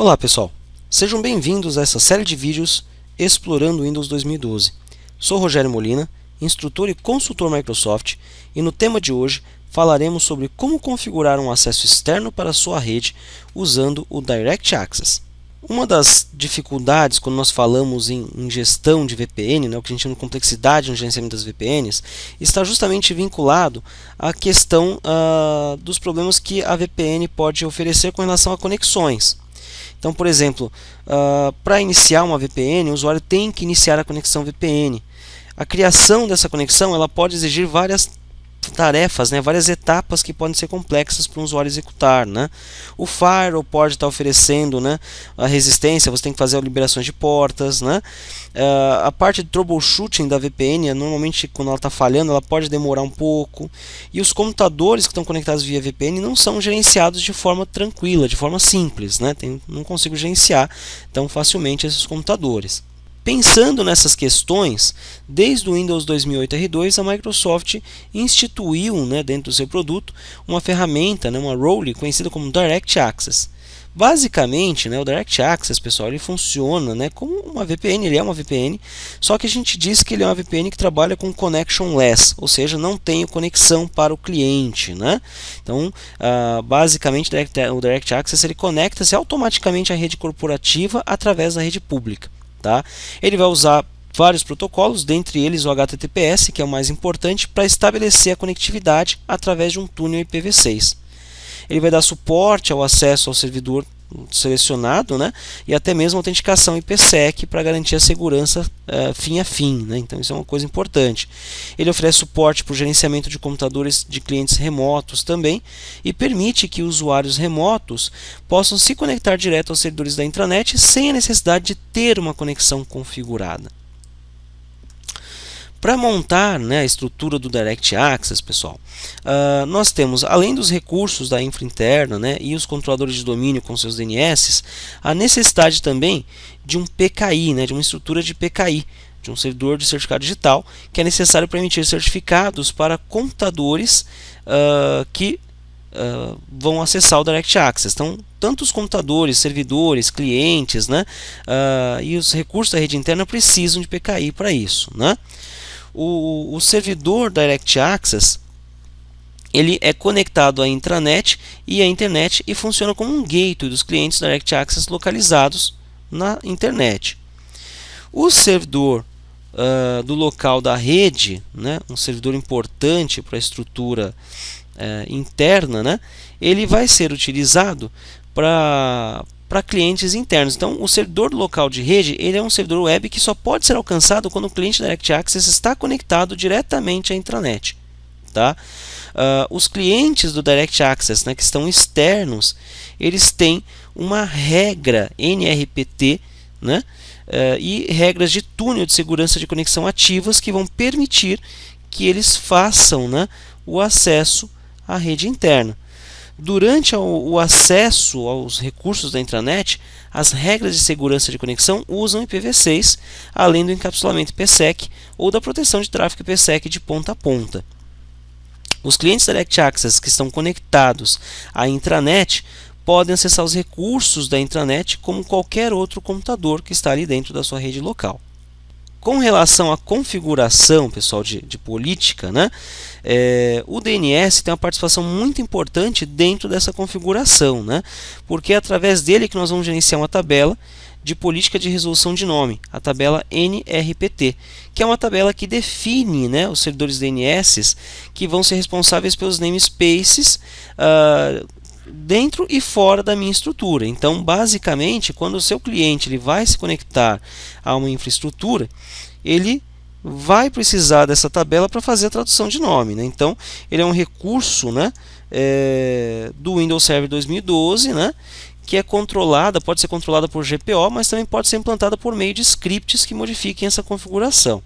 Olá pessoal, sejam bem-vindos a essa série de vídeos explorando o Windows 2012. Sou Rogério Molina, instrutor e consultor Microsoft, e no tema de hoje falaremos sobre como configurar um acesso externo para a sua rede usando o Direct Access. Uma das dificuldades quando nós falamos em gestão de VPN, o que a gente chama de complexidade no gerenciamento das VPNs, está justamente vinculado à questão dos problemas que a VPN pode oferecer com relação a conexões. Então, por exemplo, para iniciar uma VPN, o usuário tem que iniciar a conexão VPN. A criação dessa conexão ela pode exigir várias tarefas, várias etapas que podem ser complexas para um usuário executar. O firewall pode estar oferecendo a resistência, você tem que fazer liberações de portas. A parte de troubleshooting da VPN, normalmente quando ela está falhando, ela pode demorar um pouco. E os computadores que estão conectados via VPN não são gerenciados de forma tranquila, de forma simples. Não consigo gerenciar tão facilmente esses computadores. Pensando nessas questões, desde o Windows 2008 R2, a Microsoft instituiu dentro do seu produto uma ferramenta, uma role conhecida como Direct Access. Basicamente, o Direct Access, pessoal, ele funciona como uma VPN, ele é uma VPN, só que a gente diz que ele é uma VPN que trabalha com connectionless, ou seja, não tem conexão para o cliente. Então, basicamente, o Direct Access ele conecta-se automaticamente à rede corporativa através da rede pública. Ele vai usar vários protocolos, dentre eles o HTTPS, que é o mais importante, para estabelecer a conectividade através de um túnel IPv6. Ele vai dar suporte ao acesso ao servidor selecionado, e até mesmo autenticação IPsec para garantir a segurança fim a fim. Então isso é uma coisa importante. Ele oferece suporte para o gerenciamento de computadores de clientes remotos também e permite que usuários remotos possam se conectar direto aos servidores da intranet sem a necessidade de ter uma conexão configurada. Para montar a estrutura do Direct Access, pessoal, nós temos, além dos recursos da infra interna e os controladores de domínio com seus DNS, a necessidade também de um PKI, de uma estrutura de PKI, de um servidor de certificado digital, que é necessário para emitir certificados para computadores que vão acessar o Direct Access. Então, tanto os computadores, servidores, clientes e os recursos da rede interna precisam de PKI para isso. O servidor Direct Access ele é conectado à intranet e à internet e funciona como um gateway dos clientes Direct Access localizados na internet. O servidor do local da rede, um servidor importante para a estrutura interna, ele vai ser utilizado para clientes internos. Então, o servidor local de rede ele é um servidor web que só pode ser alcançado quando o cliente Direct Access está conectado diretamente à intranet. Os clientes do Direct Access que estão externos, eles têm uma regra NRPT e regras de túnel de segurança de conexão ativas que vão permitir que eles façam o acesso à rede interna. Durante o acesso aos recursos da intranet, as regras de segurança de conexão usam IPv6, além do encapsulamento IPsec ou da proteção de tráfego IPsec de ponta a ponta. Os clientes Direct Access que estão conectados à intranet podem acessar os recursos da intranet como qualquer outro computador que está ali dentro da sua rede local. Com relação à configuração, pessoal, de política, o DNS tem uma participação muito importante dentro dessa configuração, porque é através dele que nós vamos gerenciar uma tabela de política de resolução de nome, a tabela NRPT, que é uma tabela que define os servidores DNS que vão ser responsáveis pelos namespaces dentro e fora da minha estrutura. Então, basicamente, quando o seu cliente ele vai se conectar a uma infraestrutura, ele vai precisar dessa tabela para fazer a tradução de nome. Então, ele é um recurso do Windows Server 2012, que é controlada, pode ser controlada por GPO, mas também pode ser implantada por meio de scripts que modifiquem essa configuração.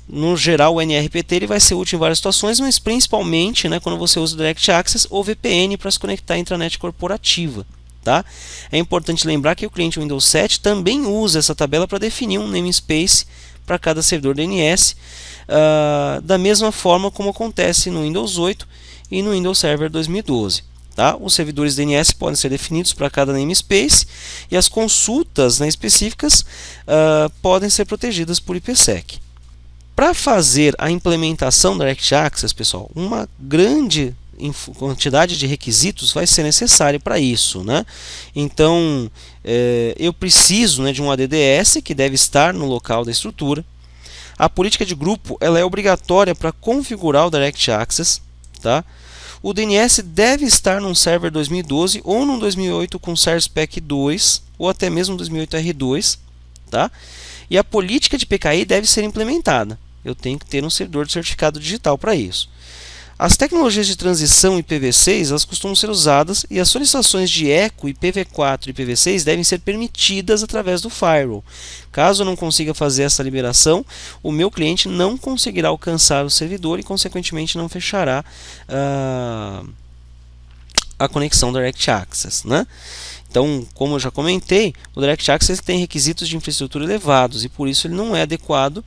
No geral, o NRPT ele vai ser útil em várias situações, mas principalmente quando você usa o Direct Access ou VPN para se conectar à intranet corporativa. É importante lembrar que o cliente Windows 7 também usa essa tabela para definir um namespace para cada servidor DNS, da mesma forma como acontece no Windows 8 e no Windows Server 2012. Tá? Os servidores DNS podem ser definidos para cada namespace e as consultas, né, específicas podem ser protegidas por IPsec. Para fazer a implementação da Direct Access, pessoal, uma grande quantidade de requisitos vai ser necessário para isso, né? Então, eu preciso, né, de um ADDS que deve estar no local da estrutura. A política de grupo ela é obrigatória para configurar o Direct Access, tá? O DNS deve estar num server 2012 ou num 2008 com ServSpec 2 ou até mesmo 2008 R2, tá? E a política de PKI deve ser implementada. Eu tenho que ter um servidor de certificado digital para isso. As tecnologias de transição IPv6 elas costumam ser usadas e as solicitações de eco IPv4 e IPv6 devem ser permitidas através do firewall. Caso eu não consiga fazer essa liberação, o meu cliente não conseguirá alcançar o servidor e, consequentemente, não fechará a conexão Direct Access, né? Então, como eu já comentei, o Direct Access tem requisitos de infraestrutura elevados e por isso ele não é adequado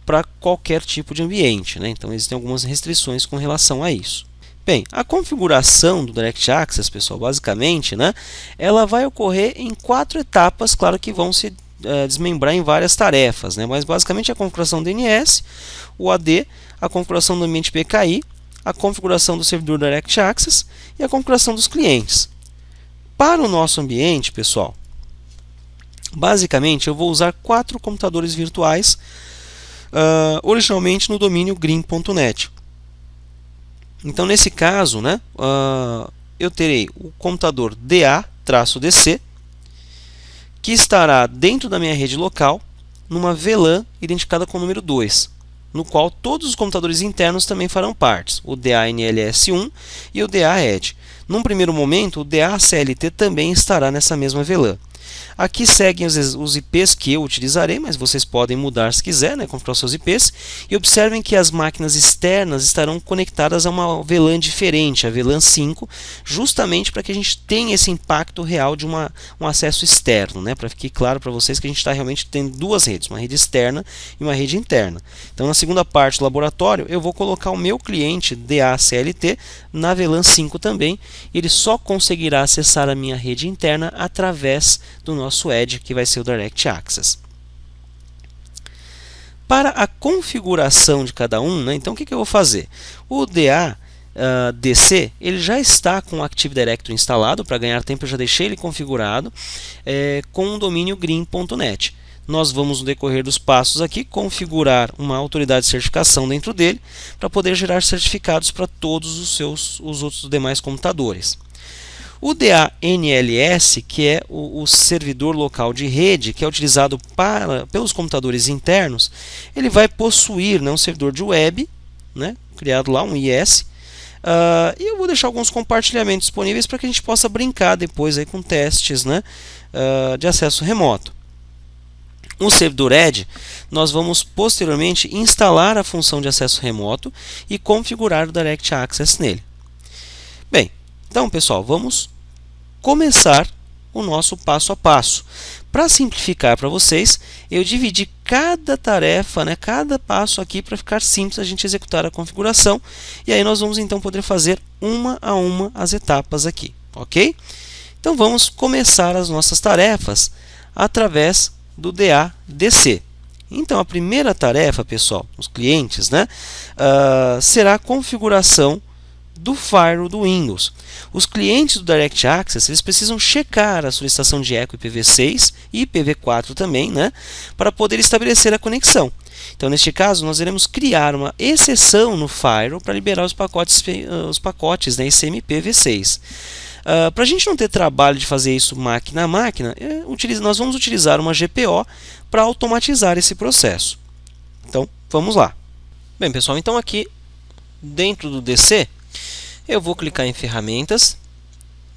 para qualquer tipo de ambiente, né? Então, existem algumas restrições com relação a isso. Bem, a configuração do Direct Access, pessoal, basicamente, né, ela vai ocorrer em 4 etapas, claro que vão se desmembrar em várias tarefas, né? Mas basicamente a configuração do DNS, o AD, a configuração do ambiente PKI, a configuração do servidor Direct Access e a configuração dos clientes. Para o nosso ambiente, pessoal, basicamente eu vou usar 4 computadores virtuais, originalmente no domínio green.net. Então, nesse caso, né, eu terei o computador DA-DC, que estará dentro da minha rede local, numa VLAN identificada com o número 2, no qual todos os computadores internos também farão parte, o DA-NLS1 e o DA-ED. Num primeiro momento, o DA-CLT também estará nessa mesma VLAN. Aqui seguem os IPs que eu utilizarei, mas vocês podem mudar se quiser, né, configurar seus IPs. E observem que as máquinas externas estarão conectadas a uma VLAN diferente, a VLAN 5, justamente para que a gente tenha esse impacto real de um acesso externo, né, para ficar claro para vocês que a gente está realmente tendo duas redes, uma rede externa e uma rede interna. Então, na segunda parte do laboratório, eu vou colocar o meu cliente DA-CLT na VLAN 5 também, e ele só conseguirá acessar a minha rede interna através do nosso Edge, que vai ser o Direct Access. Para a configuração de cada um, né, então o que eu vou fazer? O DA-DC ele já está com o Active Directory instalado. Para ganhar tempo eu já deixei ele configurado com o domínio green.net. Nós vamos, no decorrer dos passos aqui, configurar uma autoridade de certificação dentro dele para poder gerar certificados para todos os outros demais computadores. O DA-NLS, que é o servidor local de rede, que é utilizado pelos computadores internos, ele vai possuir, né, um servidor de web, né, criado lá, um IS, e eu vou deixar alguns compartilhamentos disponíveis para que a gente possa brincar depois aí com testes, né, de acesso remoto. O servidor Edge, nós vamos posteriormente instalar a função de acesso remoto e configurar o Direct Access nele. Bem, então, pessoal, vamos começar o nosso passo a passo. Para simplificar para vocês, eu dividi cada tarefa, né, cada passo aqui para ficar simples a gente executar a configuração. E aí nós vamos então poder fazer uma a uma as etapas aqui, ok? Então vamos começar as nossas tarefas através do DA-DC. Então a primeira tarefa, pessoal, os clientes, né, será a configuração do firewall do Windows. Os clientes do Direct Access eles precisam checar a solicitação de eco IPv6 e IPv4 também, né, para poder estabelecer a conexão. Então, neste caso, nós iremos criar uma exceção no firewall para liberar os pacotes né, ICMP-v6. Para a gente não ter trabalho de fazer isso máquina a máquina, nós vamos utilizar uma GPO para automatizar esse processo. Então, vamos lá. Bem, pessoal, então aqui dentro do DC, eu vou clicar em ferramentas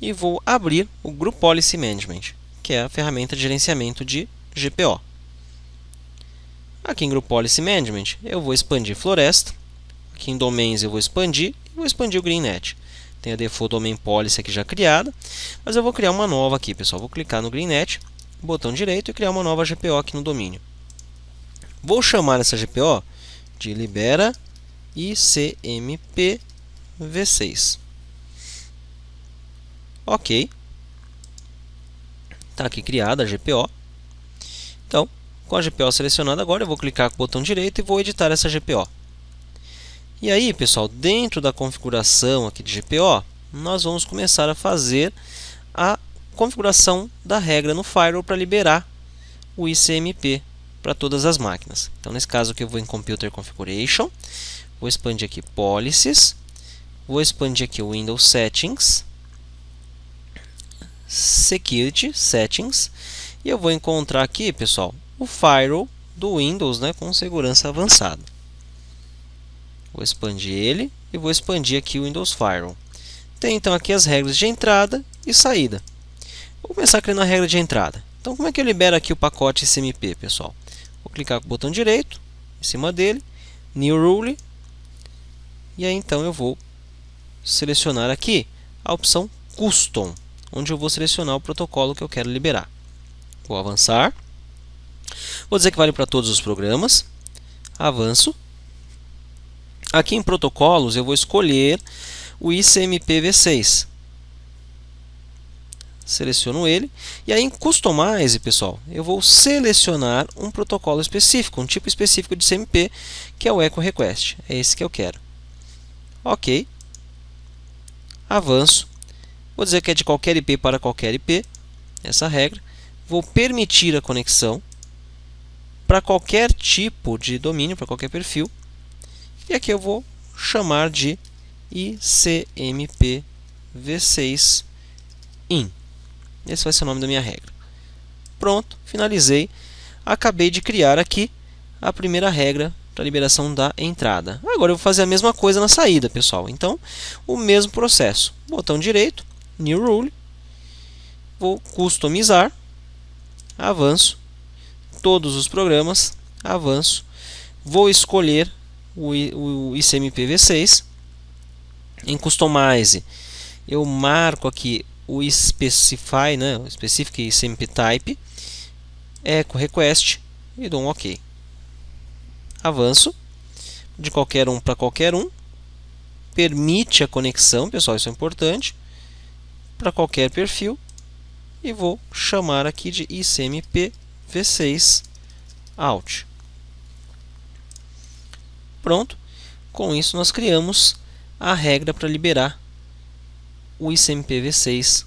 e vou abrir o Group Policy Management, que é a ferramenta de gerenciamento de GPO. Aqui em Group Policy Management eu vou expandir Floresta, aqui em Domains eu vou expandir o GreenNet. Tem a Default Domain Policy aqui já criada, mas eu vou criar uma nova aqui, pessoal. Vou clicar no GreenNet, botão direito e criar uma nova GPO aqui no domínio. Vou chamar essa GPO de Libera ICMP V6. Ok. Está aqui criada a GPO. Então, com a GPO selecionada agora, eu vou clicar com o botão direito e vou editar essa GPO. E aí, pessoal, dentro da configuração aqui de GPO, nós vamos começar a fazer a configuração da regra no firewall para liberar o ICMP para todas as máquinas. Então, nesse caso aqui, eu vou em Computer Configuration, vou expandir aqui Policies, vou expandir aqui o Windows Settings, Security Settings, e eu vou encontrar aqui, pessoal, o firewall do Windows, né, com segurança avançada. Vou expandir ele e vou expandir aqui o Windows Firewall. Tem então aqui as regras de entrada e saída. Vou começar criando a regra de entrada. Então, como é que eu libero aqui o pacote ICMP, pessoal? Vou clicar com o botão direito em cima dele, New Rule, e aí então eu vou selecionar aqui a opção Custom, onde eu vou selecionar o protocolo que eu quero liberar. Vou avançar. Vou dizer que vale para todos os programas. Avanço. Aqui em protocolos eu vou escolher o ICMP v6. Seleciono ele. E aí em Customize, pessoal, eu vou selecionar um protocolo específico, um tipo específico de ICMP, que é o Echo Request. É esse que eu quero. Ok. Avanço. Vou dizer que é de qualquer IP para qualquer IP, essa regra. Vou permitir a conexão para qualquer tipo de domínio, para qualquer perfil. E aqui eu vou chamar de ICMP v6 in. Esse vai ser o nome da minha regra. Pronto, finalizei. Acabei de criar aqui a primeira regra para liberação da entrada. Agora eu vou fazer a mesma coisa na saída, pessoal. Então, o mesmo processo. Botão direito, New Rule. Vou customizar. Avanço. Todos os programas. Avanço. Vou escolher o ICMP v6. Em Customize, eu marco aqui o Specify, né, o Specific ICMP Type, Echo Request e dou um OK. Avanço, de qualquer um para qualquer um, permite a conexão, pessoal, isso é importante, para qualquer perfil, e vou chamar aqui de ICMP v6 out. Pronto, com isso nós criamos a regra para liberar o ICMP v6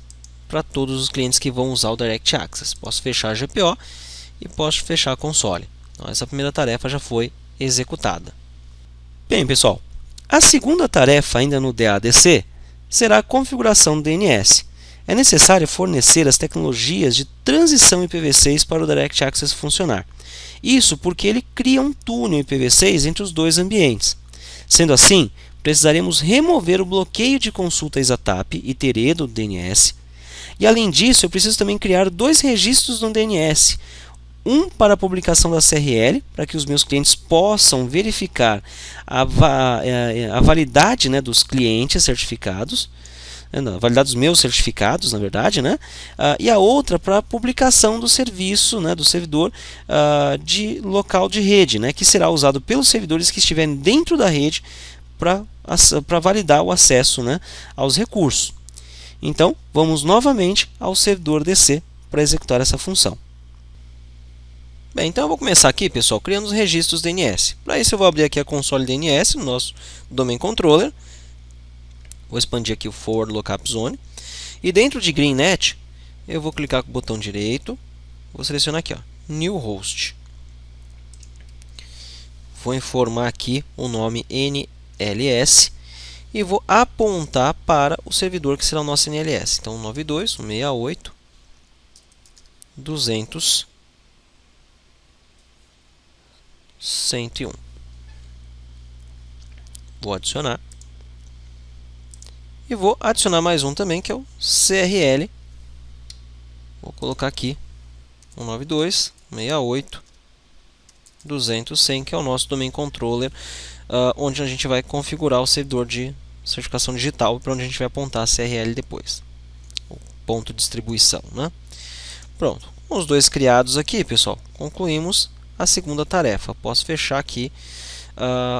para todos os clientes que vão usar o Direct Access. Posso fechar a GPO e posso fechar a console. Então, essa primeira tarefa já foi executada. Bem, pessoal, a segunda tarefa ainda no DADC será a configuração do DNS. É necessário fornecer as tecnologias de transição IPv6 para o Direct Access funcionar. Isso porque ele cria um túnel IPv6 entre os dois ambientes. Sendo assim, precisaremos remover o bloqueio de consulta exatap e TR do DNS. E além disso, eu preciso também criar dois registros no DNS. Um para a publicação da CRL, para que os meus clientes possam verificar a validade, né, dos clientes certificados, a validade dos meus certificados, na verdade, né? E a outra para a publicação do serviço, né, do servidor de local de rede, né, que será usado pelos servidores que estiverem dentro da rede para validar o acesso, né, aos recursos. Então, vamos novamente ao servidor DC para executar essa função. Bem, então eu vou começar aqui, pessoal, criando os registros DNS. Para isso eu vou abrir aqui a console DNS no nosso Domain Controller. Vou expandir aqui o For Lookup Zone. E dentro de GreenNet, eu vou clicar com o botão direito. Vou selecionar aqui, ó, New Host. Vou informar aqui o nome NLS. E vou apontar para o servidor que será o nosso NLS. Então, 92.168.200.101. Vou adicionar. E vou adicionar mais um também, que é o CRL. Vou colocar aqui 192.168.200.100, que é o nosso Domain Controller, onde a gente vai configurar o servidor de certificação digital, para onde a gente vai apontar a CRL depois. O ponto de distribuição, né? Pronto. Com os dois criados aqui, pessoal, concluímos a segunda tarefa. Posso fechar aqui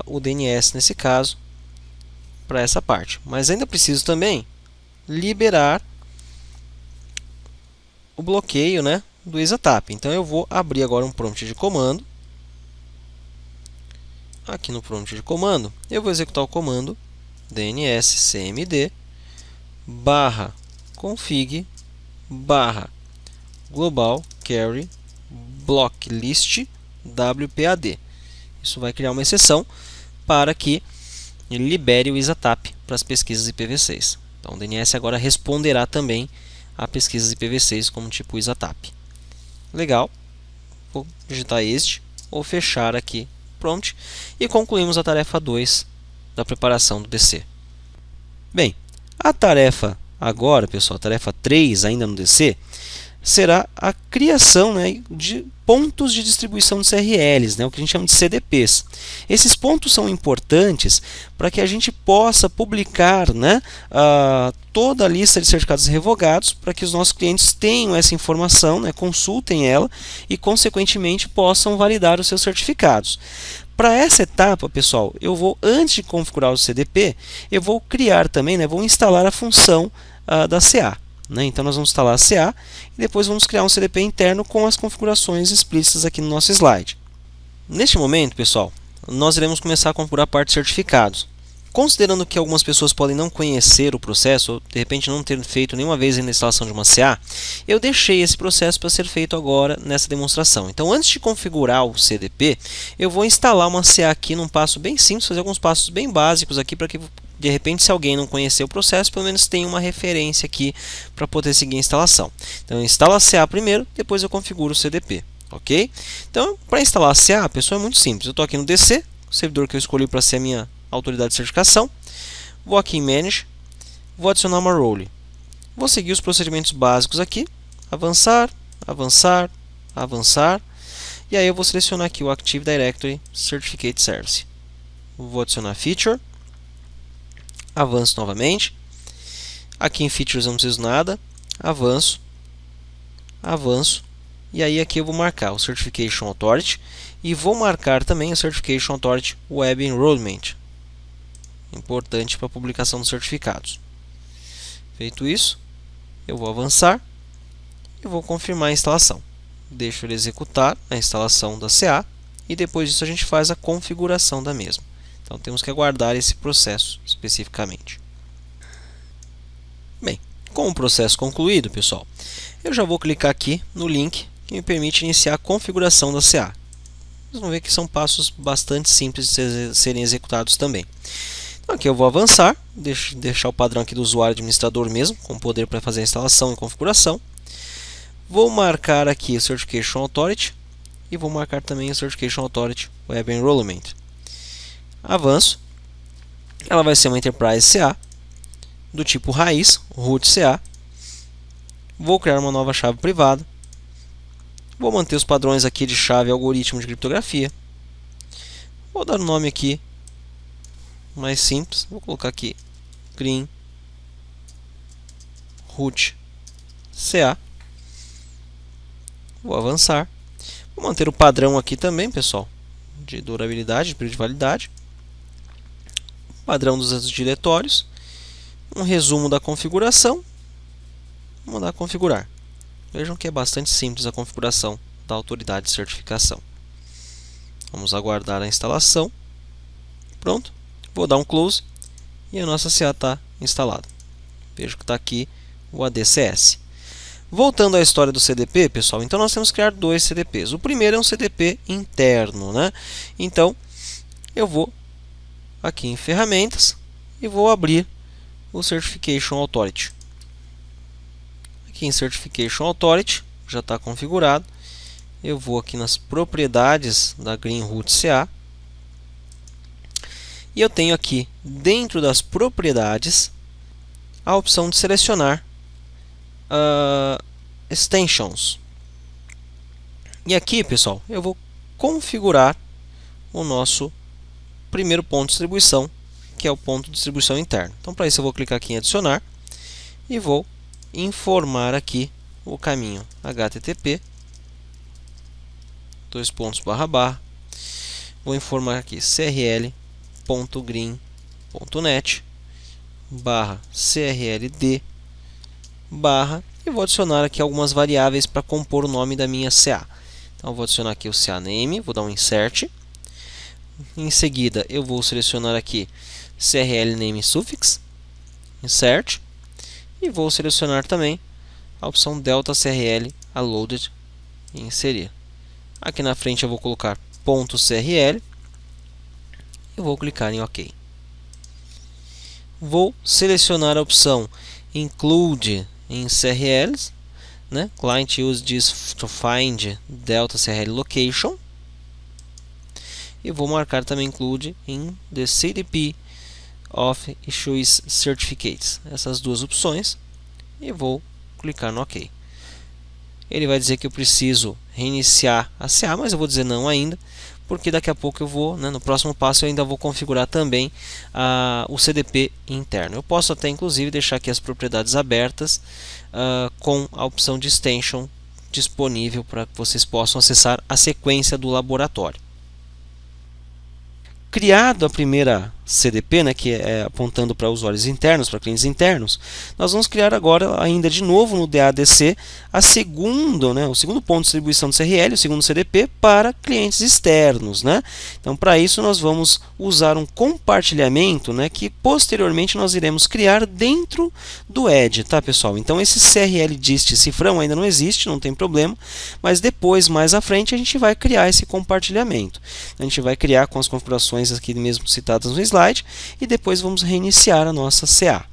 o DNS nesse caso, para essa parte. Mas ainda preciso também liberar o bloqueio, né, do exatap. Então eu vou abrir agora um prompt de comando. Aqui no prompt de comando, eu vou executar o comando dnscmd barra config barra global carry block list wpad. Isso vai criar uma exceção para que ele libere o exatap para as pesquisas IPv6. Então o DNS agora responderá também a pesquisas IPv6 como tipo exatap. Legal. Vou digitar este ou fechar aqui o prompt e concluímos a tarefa 2 da preparação do DC. Bem, a tarefa agora, pessoal, a tarefa 3 ainda no DC, será a criação, né, de pontos de distribuição de CRLs, né, o que a gente chama de CDPs. Esses pontos são importantes para que a gente possa publicar, né, toda a lista de certificados revogados, para que os nossos clientes tenham essa informação, né, consultem ela e, consequentemente, possam validar os seus certificados. Para essa etapa, pessoal, eu vou, antes de configurar o CDP, eu vou criar também, né, vou instalar a função da CA. Então nós vamos instalar a CA e depois vamos criar um CDP interno com as configurações explícitas aqui no nosso slide. Neste momento, pessoal, nós iremos começar a configurar a parte de certificados. Considerando que algumas pessoas podem não conhecer o processo, ou de repente não ter feito nenhuma vez a instalação de uma CA, eu deixei esse processo para ser feito agora nessa demonstração. Então, antes de configurar o CDP, eu vou instalar uma CA aqui num passo bem simples, fazer alguns passos bem básicos aqui para que, de repente, se alguém não conhecer o processo, pelo menos tenha uma referência aqui para poder seguir a instalação. Então, eu instalo a CA primeiro, depois eu configuro o CDP. Ok? Então, para instalar a CA, pessoal, é muito simples. Eu estou aqui no DC, o servidor que eu escolhi para ser a minha autoridade de certificação. Vou aqui em Manage, vou adicionar uma role. Vou seguir os procedimentos básicos aqui, avançar, avançar, avançar. E aí eu vou selecionar aqui o Active Directory Certificate Service. Vou adicionar Feature. Avanço novamente. Aqui em Features eu não preciso nada. Avanço. Avanço. E aí aqui eu vou marcar o Certification Authority. E vou marcar também o Certification Authority Web Enrollment. Importante para a publicação dos certificados. Feito isso, eu vou avançar. E vou confirmar a instalação. Deixo ele executar a instalação da CA. E depois disso a gente faz a configuração da mesma. Então temos que aguardar esse processo especificamente. Bem, com o processo concluído, pessoal, eu já vou clicar aqui no link que me permite iniciar a configuração da CA. Vocês vão ver que são passos bastante simples de serem executados também. Então aqui eu vou avançar, deixar o padrão aqui do usuário administrador mesmo, com poder para fazer a instalação e configuração. Vou marcar aqui o Certification Authority e vou marcar também o Certification Authority Web Enrollment. Avanço. Ela vai ser uma Enterprise CA do tipo raiz, root CA. Vou criar uma nova chave privada. Vou manter os padrões aqui de chave e algoritmo de criptografia. Vou dar um nome aqui mais simples. Vou colocar aqui green root CA. Vou avançar. Vou manter o padrão aqui também, pessoal, de durabilidade, de período de validade. Padrão dos diretórios. Um resumo da configuração. Vou mandar configurar. Vejam que é bastante simples a configuração da autoridade de certificação. Vamos aguardar a instalação. Pronto. Vou dar um close e a nossa CA está instalada. Vejo que está aqui o ADCS. Voltando à história do CDP, pessoal, então nós temos que criar dois CDPs. O primeiro é um CDP interno, né? Então, eu vou aqui em Ferramentas e vou abrir o Certification Authority. Aqui em Certification Authority, já está configurado. Eu vou aqui nas propriedades da Green Root CA. E eu tenho aqui, dentro das propriedades, a opção de selecionar Extensions. E aqui, pessoal, eu vou configurar o nosso primeiro ponto de distribuição, que é o ponto de distribuição interno. Então, para isso, eu vou clicar aqui em Adicionar e vou informar aqui o caminho HTTP // vou informar aqui crl.green.net /crld / e vou adicionar aqui algumas variáveis para compor o nome da minha CA. Então, vou adicionar aqui o CA name, vou dar um insert. Em seguida, eu vou selecionar aqui CRL name suffix, insert, e vou selecionar também a opção delta CRL loaded e inserir. Aqui na frente eu vou colocar .crl e vou clicar em OK. Vou selecionar a opção include em CRLs, né? Client use this to find delta CRL location, e vou marcar também include em the CDP of issues certificates, essas duas opções, e vou clicar no OK. Ele vai dizer que eu preciso reiniciar a CA, mas eu vou dizer não ainda, porque daqui a pouco eu vou, no próximo passo eu ainda vou configurar também o CDP interno. Eu posso até inclusive deixar aqui as propriedades abertas com a opção de extension disponível para que vocês possam acessar a sequência do laboratório. Criado a primeira CDP, que é apontando para usuários internos, para clientes internos, nós vamos criar agora, ainda de novo no DADC, o segundo ponto de distribuição do CRL, o segundo CDP, para clientes externos. Então, para isso, nós vamos usar um compartilhamento que posteriormente nós iremos criar dentro do Edge, tá, pessoal? Então, esse CRL dist cifrão ainda não existe, não tem problema, mas depois, mais à frente, a gente vai criar esse compartilhamento. A gente vai criar com as configurações aqui mesmo citadas no slide, e depois vamos reiniciar a nossa CA.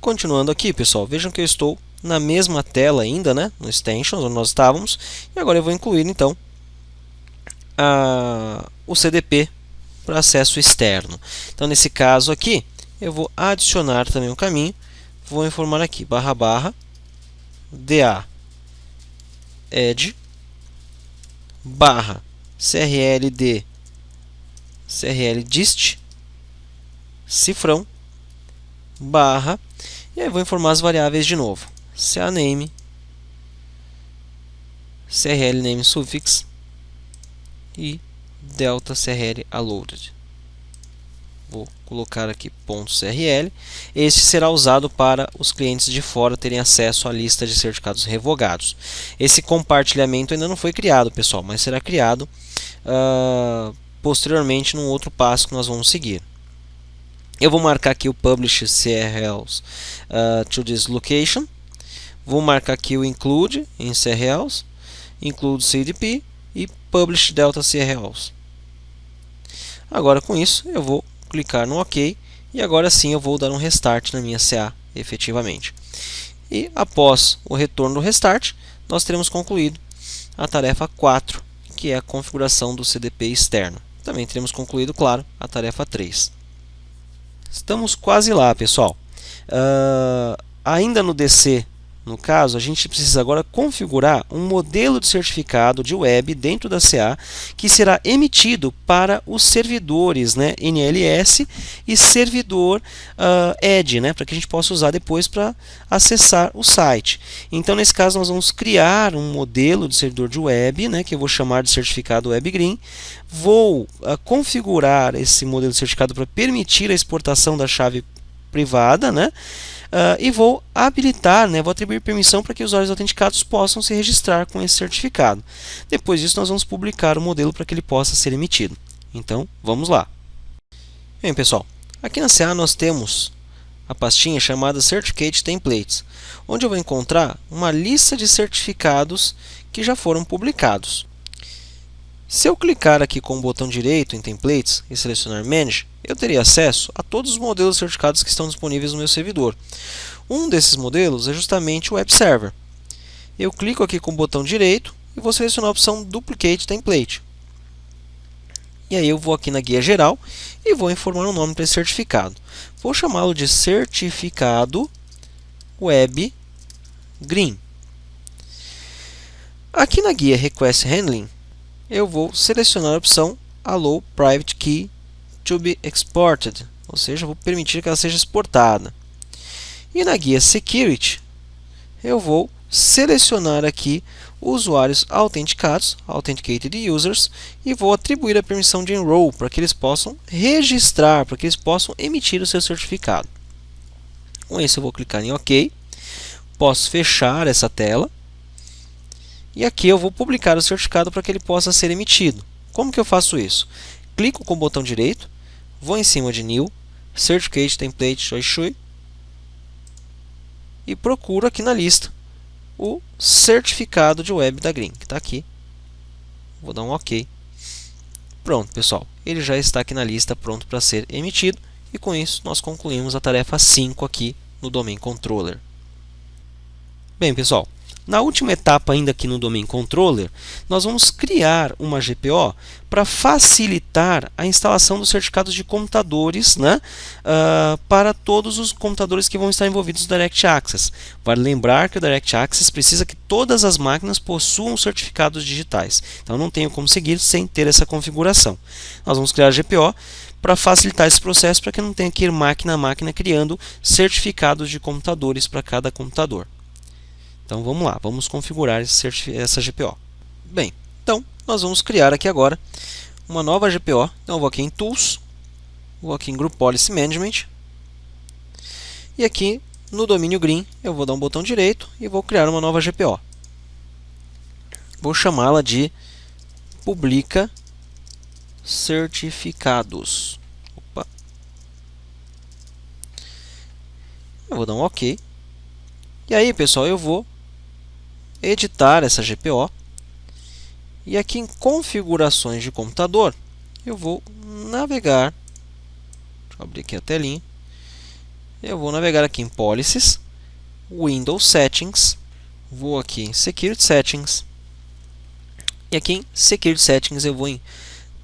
Continuando aqui, pessoal, vejam que eu estou na mesma tela ainda, no Extensions, onde nós estávamos, e agora eu vou incluir então o CDP para acesso externo. Então, nesse caso aqui, eu vou adicionar também um caminho, vou informar aqui, /da edge /crld CRL dist cifrão barra, e aí vou informar as variáveis de novo, CA name, CRL name suffix e delta CRL loaded. Vou colocar aqui .crl. Este será usado para os clientes de fora terem acesso à lista de certificados revogados. Esse compartilhamento ainda não foi criado, pessoal, mas será criado posteriormente num outro passo que nós vamos seguir. Eu vou marcar aqui o publish CRLs to this location. Vou marcar aqui o include em CRLs, include CDP e publish delta CRLs. Agora, com isso, eu vou clicar no OK, e agora sim eu vou dar um restart na minha CA efetivamente. E após o retorno do restart, nós teremos concluído a tarefa 4, que é a configuração do CDP externo. Também teremos concluído, claro, a tarefa 3. Estamos quase lá, pessoal. Ainda no DC, no caso, a gente precisa agora configurar um modelo de certificado de web dentro da CA que será emitido para os servidores NLS e servidor Edge, para que a gente possa usar depois para acessar o site. Então, nesse caso, nós vamos criar um modelo de servidor de web, que eu vou chamar de certificado WebGreen. Vou configurar esse modelo de certificado para permitir a exportação da chave privada, e vou habilitar, vou atribuir permissão para que usuários autenticados possam se registrar com esse certificado. Depois disso, nós vamos publicar o modelo para que ele possa ser emitido. Então, vamos lá. Bem, pessoal, aqui na CA nós temos a pastinha chamada Certificate Templates, onde eu vou encontrar uma lista de certificados que já foram publicados. Se eu clicar aqui com o botão direito em Templates e selecionar Manage, eu teria acesso a todos os modelos certificados que estão disponíveis no meu servidor. Um desses modelos é justamente o Web Server. Eu clico aqui com o botão direito e vou selecionar a opção Duplicate Template. E aí eu vou aqui na guia geral e vou informar o nome para esse certificado. Vou chamá-lo de Certificado WebGreen. Aqui na guia Request Handling, eu vou selecionar a opção Allow Private Key to be Exported, ou seja, vou permitir que ela seja exportada. E na guia Security, eu vou selecionar aqui usuários autenticados, Authenticated Users, e vou atribuir a permissão de Enroll para que eles possam registrar, para que eles possam emitir o seu certificado. Com isso eu vou clicar em OK. Posso fechar essa tela. E aqui eu vou publicar o certificado para que ele possa ser emitido. Como que eu faço isso? Clico com o botão direito, vou em cima de New, Certificate Template Shoishui e procuro aqui na lista o certificado de web da Green, que está aqui. Vou dar um OK. Pronto, pessoal. Ele já está aqui na lista, pronto para ser emitido. E com isso, nós concluímos a tarefa 5 aqui no Domain Controller. Bem, pessoal, na última etapa ainda aqui no Domain Controller, nós vamos criar uma GPO para facilitar a instalação dos certificados de computadores, né, para todos os computadores que vão estar envolvidos no Direct Access. Vale lembrar que o Direct Access precisa que todas as máquinas possuam certificados digitais. Então, não tenho como seguir sem ter essa configuração. Nós vamos criar a GPO para facilitar esse processo, para que não tenha que ir máquina a máquina criando certificados de computadores para cada computador. Então vamos lá, vamos configurar essa GPO. Bem, então nós vamos criar aqui agora uma nova GPO. Então eu vou aqui em Tools, vou aqui em Group Policy Management. E aqui no domínio Green eu vou dar um botão direito e vou criar uma nova GPO. Vou chamá-la de Publica Certificados. Opa. Eu vou dar um OK. E aí, pessoal, eu vou editar essa GPO. E aqui em Configurações de computador, eu vou navegar. Deixa eu abrir aqui a telinha. Eu vou navegar aqui em Policies, Windows Settings. Vou aqui em Security Settings. E aqui em Security Settings eu vou em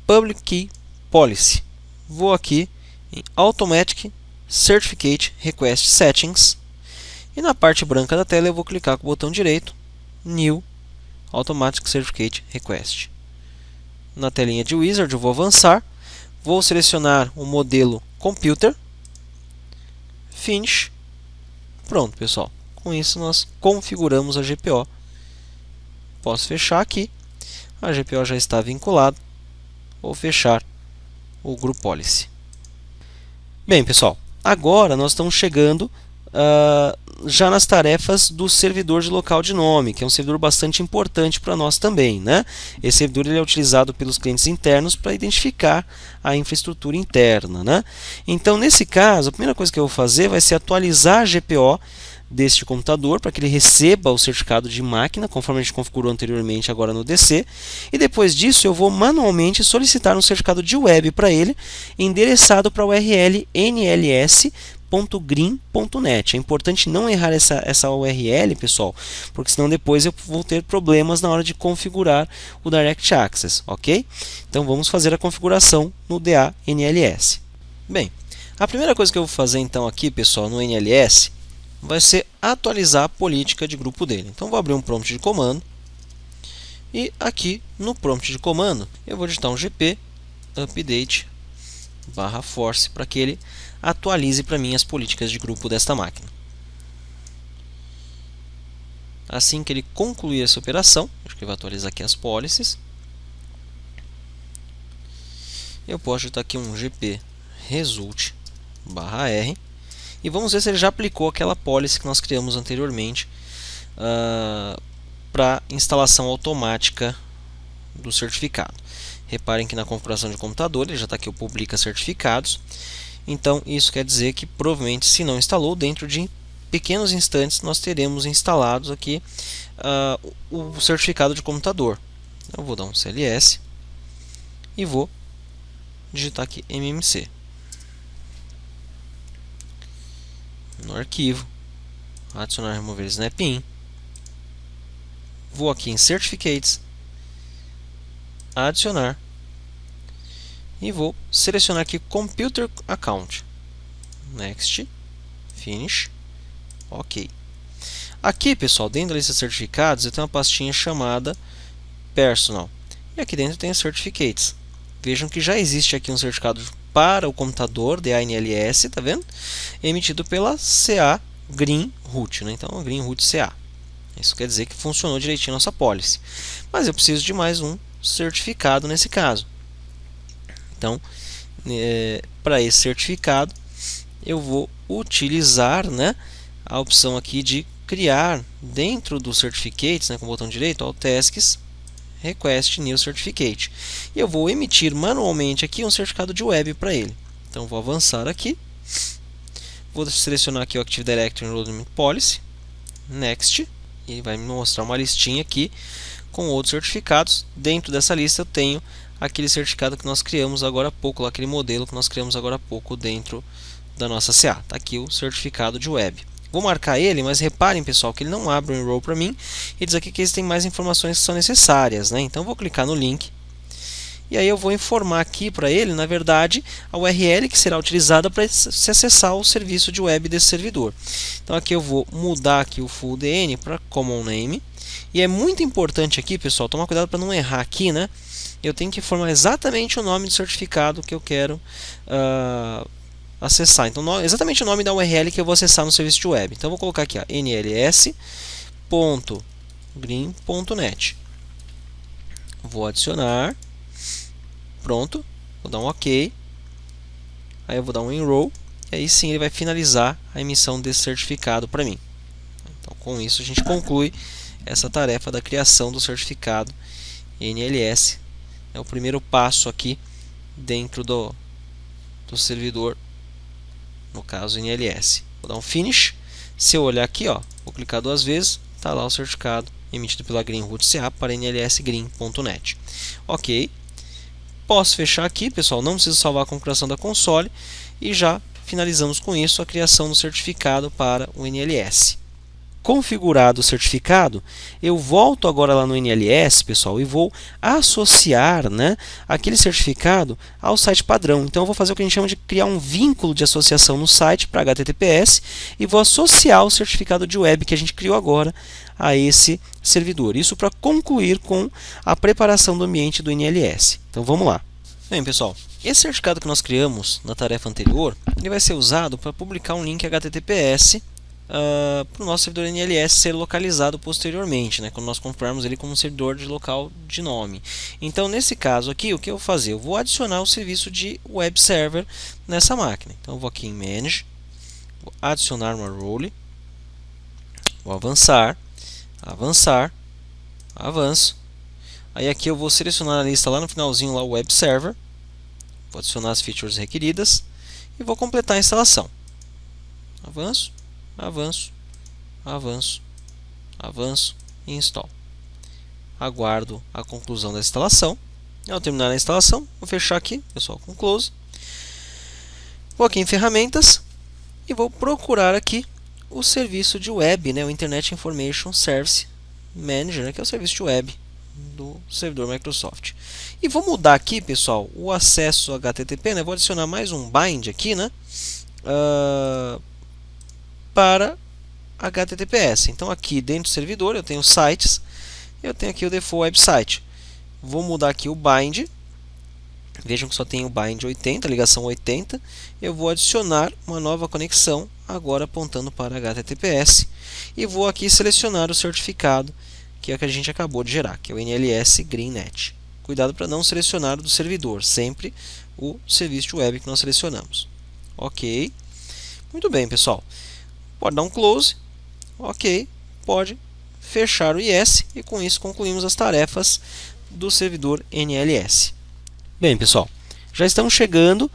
Public Key Policy. Vou aqui em Automatic Certificate Request Settings. E na parte branca da tela eu vou clicar com o botão direito, New Automatic Certificate Request. Na telinha de Wizard eu vou avançar, vou selecionar o modelo Computer, Finish. Pronto, pessoal. Com isso nós configuramos a GPO. Posso fechar aqui. A GPO já está vinculada. Vou fechar o Group Policy. Bem, pessoal, agora nós estamos chegando já nas tarefas do servidor de local de nome, que é um servidor bastante importante para nós também, né? Esse servidor ele é utilizado pelos clientes internos para identificar a infraestrutura interna, né? Então, nesse caso, a primeira coisa que eu vou fazer vai ser atualizar a GPO deste computador para que ele receba o certificado de máquina, conforme a gente configurou anteriormente agora no DC, e depois disso eu vou manualmente solicitar um certificado de web para ele, endereçado para a URL nls.green.net. É importante não errar essa URL, pessoal, porque senão depois eu vou ter problemas na hora de configurar o Direct Access, ok? Então vamos fazer a configuração no DA NLS. Bem, a primeira coisa que eu vou fazer então aqui, pessoal, no NLS, vai ser atualizar a política de grupo dele. Então vou abrir um prompt de comando e aqui no prompt de comando eu vou digitar um gp update /force para que ele atualize para mim as políticas de grupo desta máquina. Assim que ele concluir essa operação, acho que vai atualizar aqui as policies, eu posso digitar aqui um gp result /r e vamos ver se ele já aplicou aquela policy que nós criamos anteriormente para instalação automática do certificado. Reparem que na configuração de computador ele já está aqui o publica certificados. Então isso quer dizer que provavelmente, se não instalou, dentro de pequenos instantes nós teremos instalados aqui o certificado de computador. Eu vou dar um cls e vou digitar aqui mmc. No arquivo, adicionar, remover snap-in. Vou aqui em Certificates, adicionar e vou selecionar aqui Computer Account. Next, Finish, OK. Aqui, pessoal, dentro da lista de certificados, eu tenho uma pastinha chamada Personal. E aqui dentro tem Certificates. Vejam que já existe aqui um certificado para o computador de ANLS, tá vendo? Emitido pela CA Green Root, né? Então, Green Root CA. Isso quer dizer que funcionou direitinho a nossa policy. Mas eu preciso de mais um certificado nesse caso. Então, para esse certificado, eu vou utilizar, né, a opção aqui de criar dentro do Certificates, né, com o botão direito, ó, Tasks, Request New Certificate. E eu vou emitir manualmente aqui um certificado de web para ele. Então vou avançar aqui, vou selecionar aqui o Active Directory Enrollment Policy, Next, e ele vai me mostrar uma listinha aqui com outros certificados. Dentro dessa lista eu tenho aquele certificado que nós criamos agora há pouco, aquele modelo que nós criamos agora há pouco dentro da nossa CA. Está aqui o certificado de web. Vou marcar ele, mas reparem, pessoal, que ele não abre o Enroll para mim e diz aqui que existem mais informações que são necessárias, né? Então vou clicar no link e aí eu vou informar aqui para ele, na verdade, a URL que será utilizada para se acessar o serviço de web desse servidor. Então aqui eu vou mudar aqui o full DN para Common Name. E é muito importante aqui, pessoal, tomar cuidado para não errar aqui, né? Eu tenho que informar exatamente o nome do certificado que eu quero acessar. Então, exatamente o nome da URL que eu vou acessar no serviço de web. Então, eu vou colocar aqui, ó, nls.green.net. Vou adicionar. Pronto. Vou dar um OK. Aí eu vou dar um Enroll. E aí sim ele vai finalizar a emissão desse certificado para mim. Então, com isso a gente conclui essa tarefa da criação do certificado NLS. É o primeiro passo aqui dentro do servidor, no caso NLS. Vou dar um Finish. Se eu olhar aqui, ó, vou clicar duas vezes, está lá o certificado emitido pela Greenroot CA para nlsgreen.net. Ok. Posso fechar aqui, pessoal, não preciso salvar a configuração da console e já finalizamos com isso a criação do certificado para o NLS. Configurado o certificado, eu volto agora lá no NLS, pessoal, e vou associar, né, aquele certificado ao site padrão. Então eu vou fazer o que a gente chama de criar um vínculo de associação no site para HTTPS e vou associar o certificado de web que a gente criou agora a esse servidor. Isso para concluir com a preparação do ambiente do NLS. Então vamos lá. Bem, pessoal, esse certificado que nós criamos na tarefa anterior, ele vai ser usado para publicar um link HTTPS para o nosso servidor NLS ser localizado posteriormente, né, quando nós comprarmos ele como um servidor de local de nome. Então, nesse caso aqui, o que eu vou fazer? Eu vou adicionar o serviço de web server nessa máquina. Então, eu vou aqui em Manage, vou adicionar uma role, vou avançar, avançar, avanço. Aí aqui eu vou selecionar a lista lá no finalzinho, lá o web server, vou adicionar as features requeridas e vou completar a instalação. Avanço, avanço, avanço, avanço e install. Aguardo a conclusão da instalação. Ao terminar a instalação, vou fechar aqui, pessoal, com close. Vou aqui em ferramentas e vou procurar aqui o serviço de web, né, o Internet Information Service Manager, né, que é o serviço de web do servidor Microsoft. E vou mudar aqui, pessoal, o acesso HTTP, né, vou adicionar mais um bind aqui, né, para HTTPS. Então aqui dentro do servidor eu tenho sites, eu tenho aqui o default website. Vou mudar aqui o bind. Vejam que só tem o bind 80, ligação 80. Eu vou adicionar uma nova conexão, agora apontando para HTTPS. E vou aqui selecionar o certificado que é o que a gente acabou de gerar, que é o NLS GreenNet. Cuidado para não selecionar o do servidor, sempre o serviço de web que nós selecionamos. Ok. Muito bem, pessoal. Pode dar um close, ok, pode fechar o IS e com isso concluímos as tarefas do servidor NLS. Bem, pessoal, já estamos chegando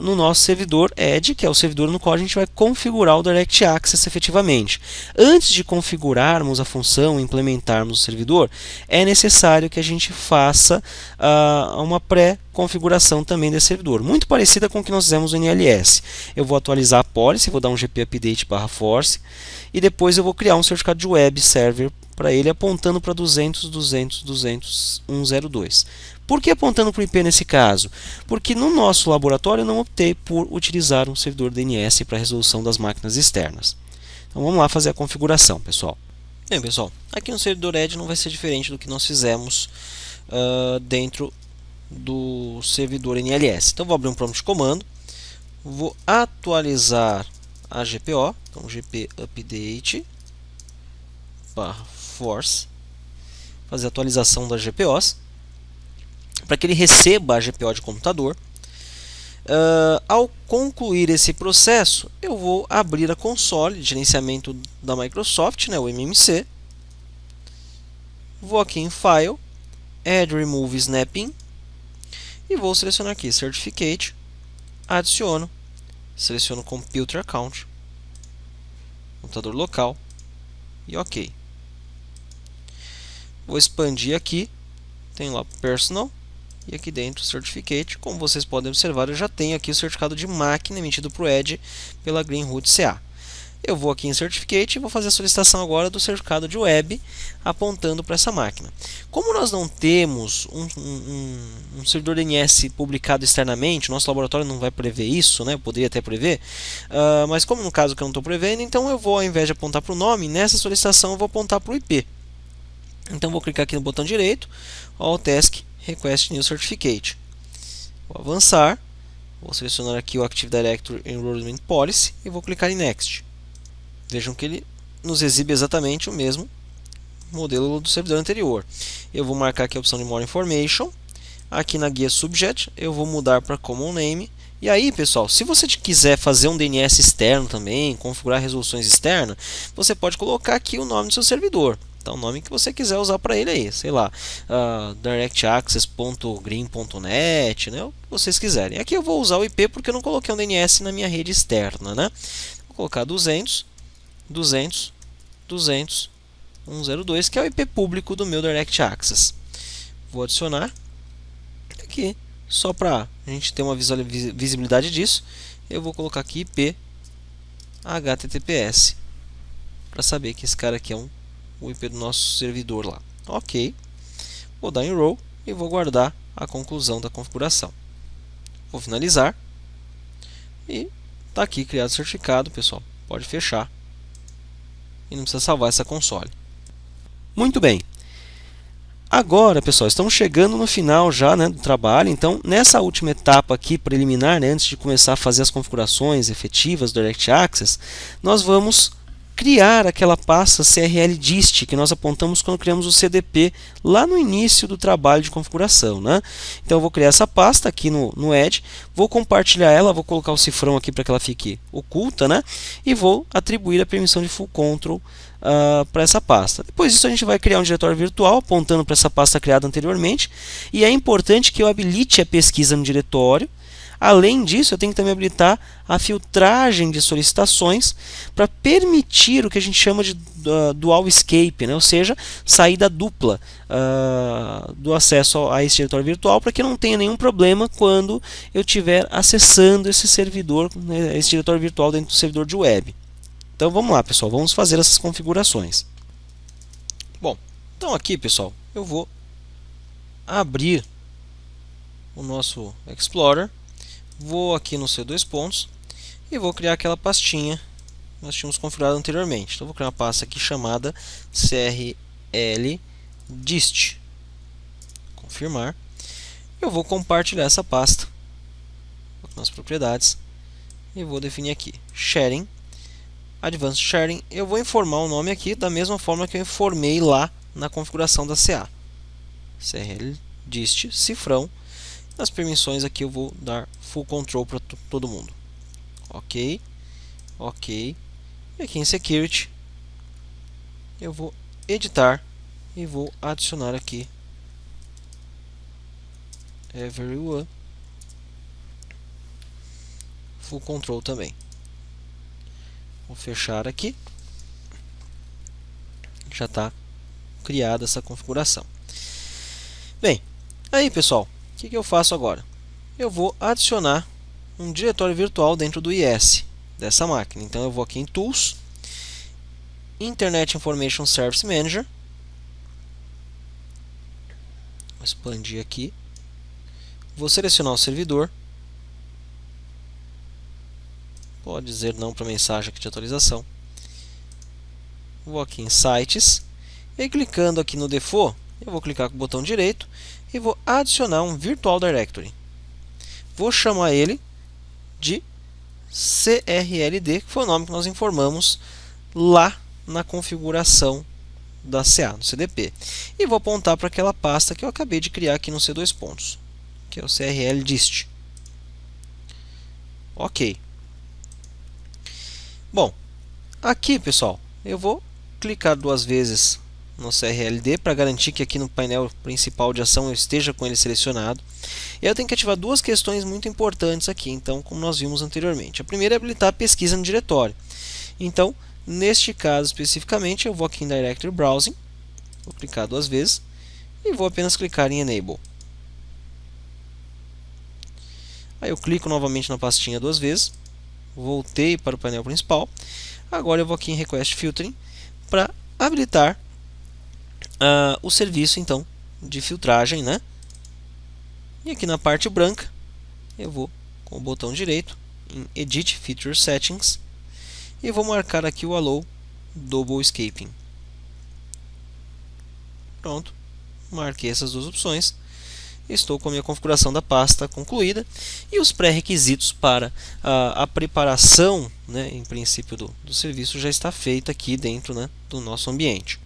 no nosso servidor Edge, que é o servidor no qual a gente vai configurar o Direct Access efetivamente. Antes de configurarmos a função e implementarmos o servidor, é necessário que a gente faça uma pré-configuração também desse servidor, muito parecida com o que nós fizemos no NLS. Eu vou atualizar a policy, vou dar um gp update /force e depois eu vou criar um certificado de web server para ele apontando para 200.200.200.102. Por que apontando para o IP nesse caso? Porque no nosso laboratório eu não optei por utilizar um servidor DNS para resolução das máquinas externas. Então vamos lá fazer a configuração, pessoal. Bem, pessoal, aqui no servidor Edge não vai ser diferente do que nós fizemos dentro do servidor NLS. Então vou abrir um prompt de comando, vou atualizar a GPO, então gp update /force, fazer a atualização das GPOs, para que ele receba a GPO de computador. Ao concluir esse processo, eu vou abrir a console de gerenciamento da Microsoft, né, o MMC. Vou aqui em File, Add Remove Snapping e vou selecionar aqui Certificate, adiciono, seleciono Computer Account, computador local e OK. Vou expandir aqui, tem lá Personal e aqui dentro Certificate. Como vocês podem observar, eu já tenho aqui o certificado de máquina emitido para o Edge pela Greenhood CA. Eu vou aqui em Certificate e vou fazer a solicitação agora do certificado de web apontando para essa máquina. Como nós não temos um servidor DNS publicado externamente, nosso laboratório não vai prever isso, né? Eu poderia até prever, mas como no caso que eu não estou prevendo, então eu vou, ao invés de apontar para o nome, nessa solicitação eu vou apontar para o IP. Então vou clicar aqui no botão direito, All Task Request New Certificate. Vou avançar, vou selecionar aqui o Active Directory Enrollment Policy e vou clicar em Next. Vejam que ele nos exibe exatamente o mesmo modelo do servidor anterior. Eu vou marcar aqui a opção de More Information. Aqui na guia Subject eu vou mudar para Common Name. E aí, pessoal, se você quiser fazer um DNS externo também, configurar resoluções externas, você pode colocar aqui o nome do seu servidor. Então, o nome que você quiser usar para ele aí, sei lá, directaccess.green.net, né, o que vocês quiserem. Aqui eu vou usar o IP porque eu não coloquei um DNS na minha rede externa, né? Vou colocar 200, 102, que é o IP público do meu Direct Access. Vou adicionar aqui, só para a gente ter uma visibilidade disso, eu vou colocar aqui IP HTTPS, para saber que esse cara aqui é o IP do nosso servidor lá. Ok, vou dar Enroll e vou guardar a conclusão da configuração. Vou finalizar e está aqui criado o certificado, pessoal. Pode fechar. E não precisa salvar essa console. Muito bem. Agora, pessoal, estamos chegando no final já, né, do trabalho. Então, nessa última etapa aqui preliminar, né, antes de começar a fazer as configurações efetivas do Direct Access, nós vamos criar aquela pasta CRL dist que nós apontamos quando criamos o CDP lá no início do trabalho de configuração, né? Então eu vou criar essa pasta aqui no Edge, vou compartilhar ela, vou colocar o cifrão aqui para que ela fique oculta, né? E vou atribuir a permissão de full control para essa pasta. Depois disso a gente vai criar um diretório virtual apontando para essa pasta criada anteriormente, e é importante que eu habilite a pesquisa no diretório. Além disso, eu tenho que também habilitar a filtragem de solicitações para permitir o que a gente chama de dual escape, né? Ou seja, saída dupla do acesso a esse diretório virtual, para que não tenha nenhum problema quando eu estiver acessando esse servidor, né, esse diretório virtual dentro do servidor de web. Então vamos lá, pessoal, vamos fazer essas configurações. Bom, então aqui, pessoal, eu vou abrir o nosso Explorer. Vou aqui no C2 pontos e vou criar aquela pastinha que nós tínhamos configurado anteriormente. Então vou criar uma pasta aqui chamada CRL dist. Confirmar. Eu vou compartilhar essa pasta nas propriedades e vou definir aqui sharing, advanced sharing. Eu vou informar o nome aqui da mesma forma que eu informei lá na configuração da CA. CRL dist cifrão. Nas permissões aqui eu vou dar full control para todo mundo. Ok, ok. E aqui em security eu vou editar e vou adicionar aqui everyone full control também. Vou fechar aqui. Já está criada essa configuração. Bem, aí pessoal, o que eu faço agora? Eu vou adicionar um diretório virtual dentro do IS dessa máquina. Então eu vou aqui em Tools, Internet Information Service Manager, vou expandir aqui, vou selecionar o servidor, pode dizer não para a mensagem aqui de atualização, vou aqui em Sites, e clicando aqui no Default, eu vou clicar com o botão direito e vou adicionar um Virtual Directory. Vou chamar ele de CRLD, que foi o nome que nós informamos lá na configuração da CA, do CDP. E vou apontar para aquela pasta que eu acabei de criar aqui no C2 pontos, que é o CRL dist. OK. Bom, aqui, pessoal, eu vou clicar 2 vezes no CRLD para garantir que aqui no painel principal de ação eu esteja com ele selecionado. E eu tenho que ativar 2 questões muito importantes aqui, então, como nós vimos anteriormente. A primeira é habilitar a pesquisa no diretório. Então, neste caso especificamente, eu vou aqui em Directory Browsing, vou clicar 2 vezes e vou apenas clicar em Enable. Aí eu clico novamente na pastinha 2 vezes, voltei para o painel principal. Agora eu vou aqui em Request Filtering para habilitar o serviço então de filtragem, né? E aqui na parte branca eu vou com o botão direito em Edit Feature Settings e vou marcar aqui o Allow Double Escaping. Pronto, marquei essas 2 opções. Estou com a minha configuração da pasta concluída e os pré-requisitos para a preparação, né, em princípio do serviço já está feita aqui dentro, né, do nosso ambiente.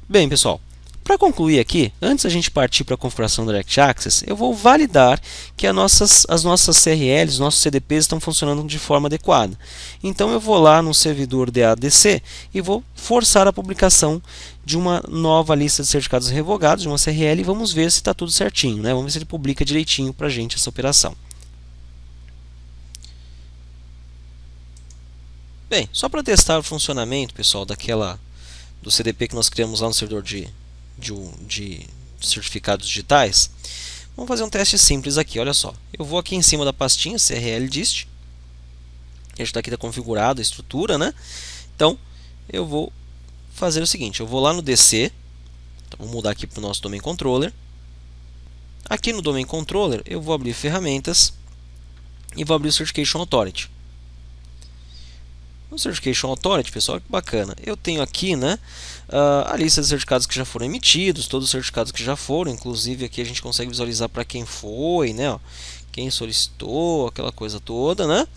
Bem, pessoal, para concluir aqui, antes da gente partir para a configuração do Direct Access, eu vou validar que as nossas CRLs, os nossos CDPs estão funcionando de forma adequada. Então eu vou lá no servidor DADC e vou forçar a publicação de uma nova lista de certificados revogados, de uma CRL, e vamos ver se está tudo certinho, né? Vamos ver se ele publica direitinho para a gente essa operação. Bem, só para testar o funcionamento, pessoal, do CDP que nós criamos lá no servidor de certificados digitais, vamos fazer um teste simples aqui. Olha só, eu vou aqui em cima da pastinha CRL Dist, já está aqui configurada a estrutura, né? Então eu vou fazer o seguinte, eu vou lá no DC, então vou mudar aqui para o nosso Domain Controller. Aqui no Domain Controller eu vou abrir ferramentas e vou abrir o Certification Authority. No Certification Authority, pessoal, que bacana, eu tenho aqui, né, a lista de certificados que já foram emitidos, todos os certificados que já foram, inclusive aqui a gente consegue visualizar para quem foi, né, ó, quem solicitou, aquela coisa toda, né?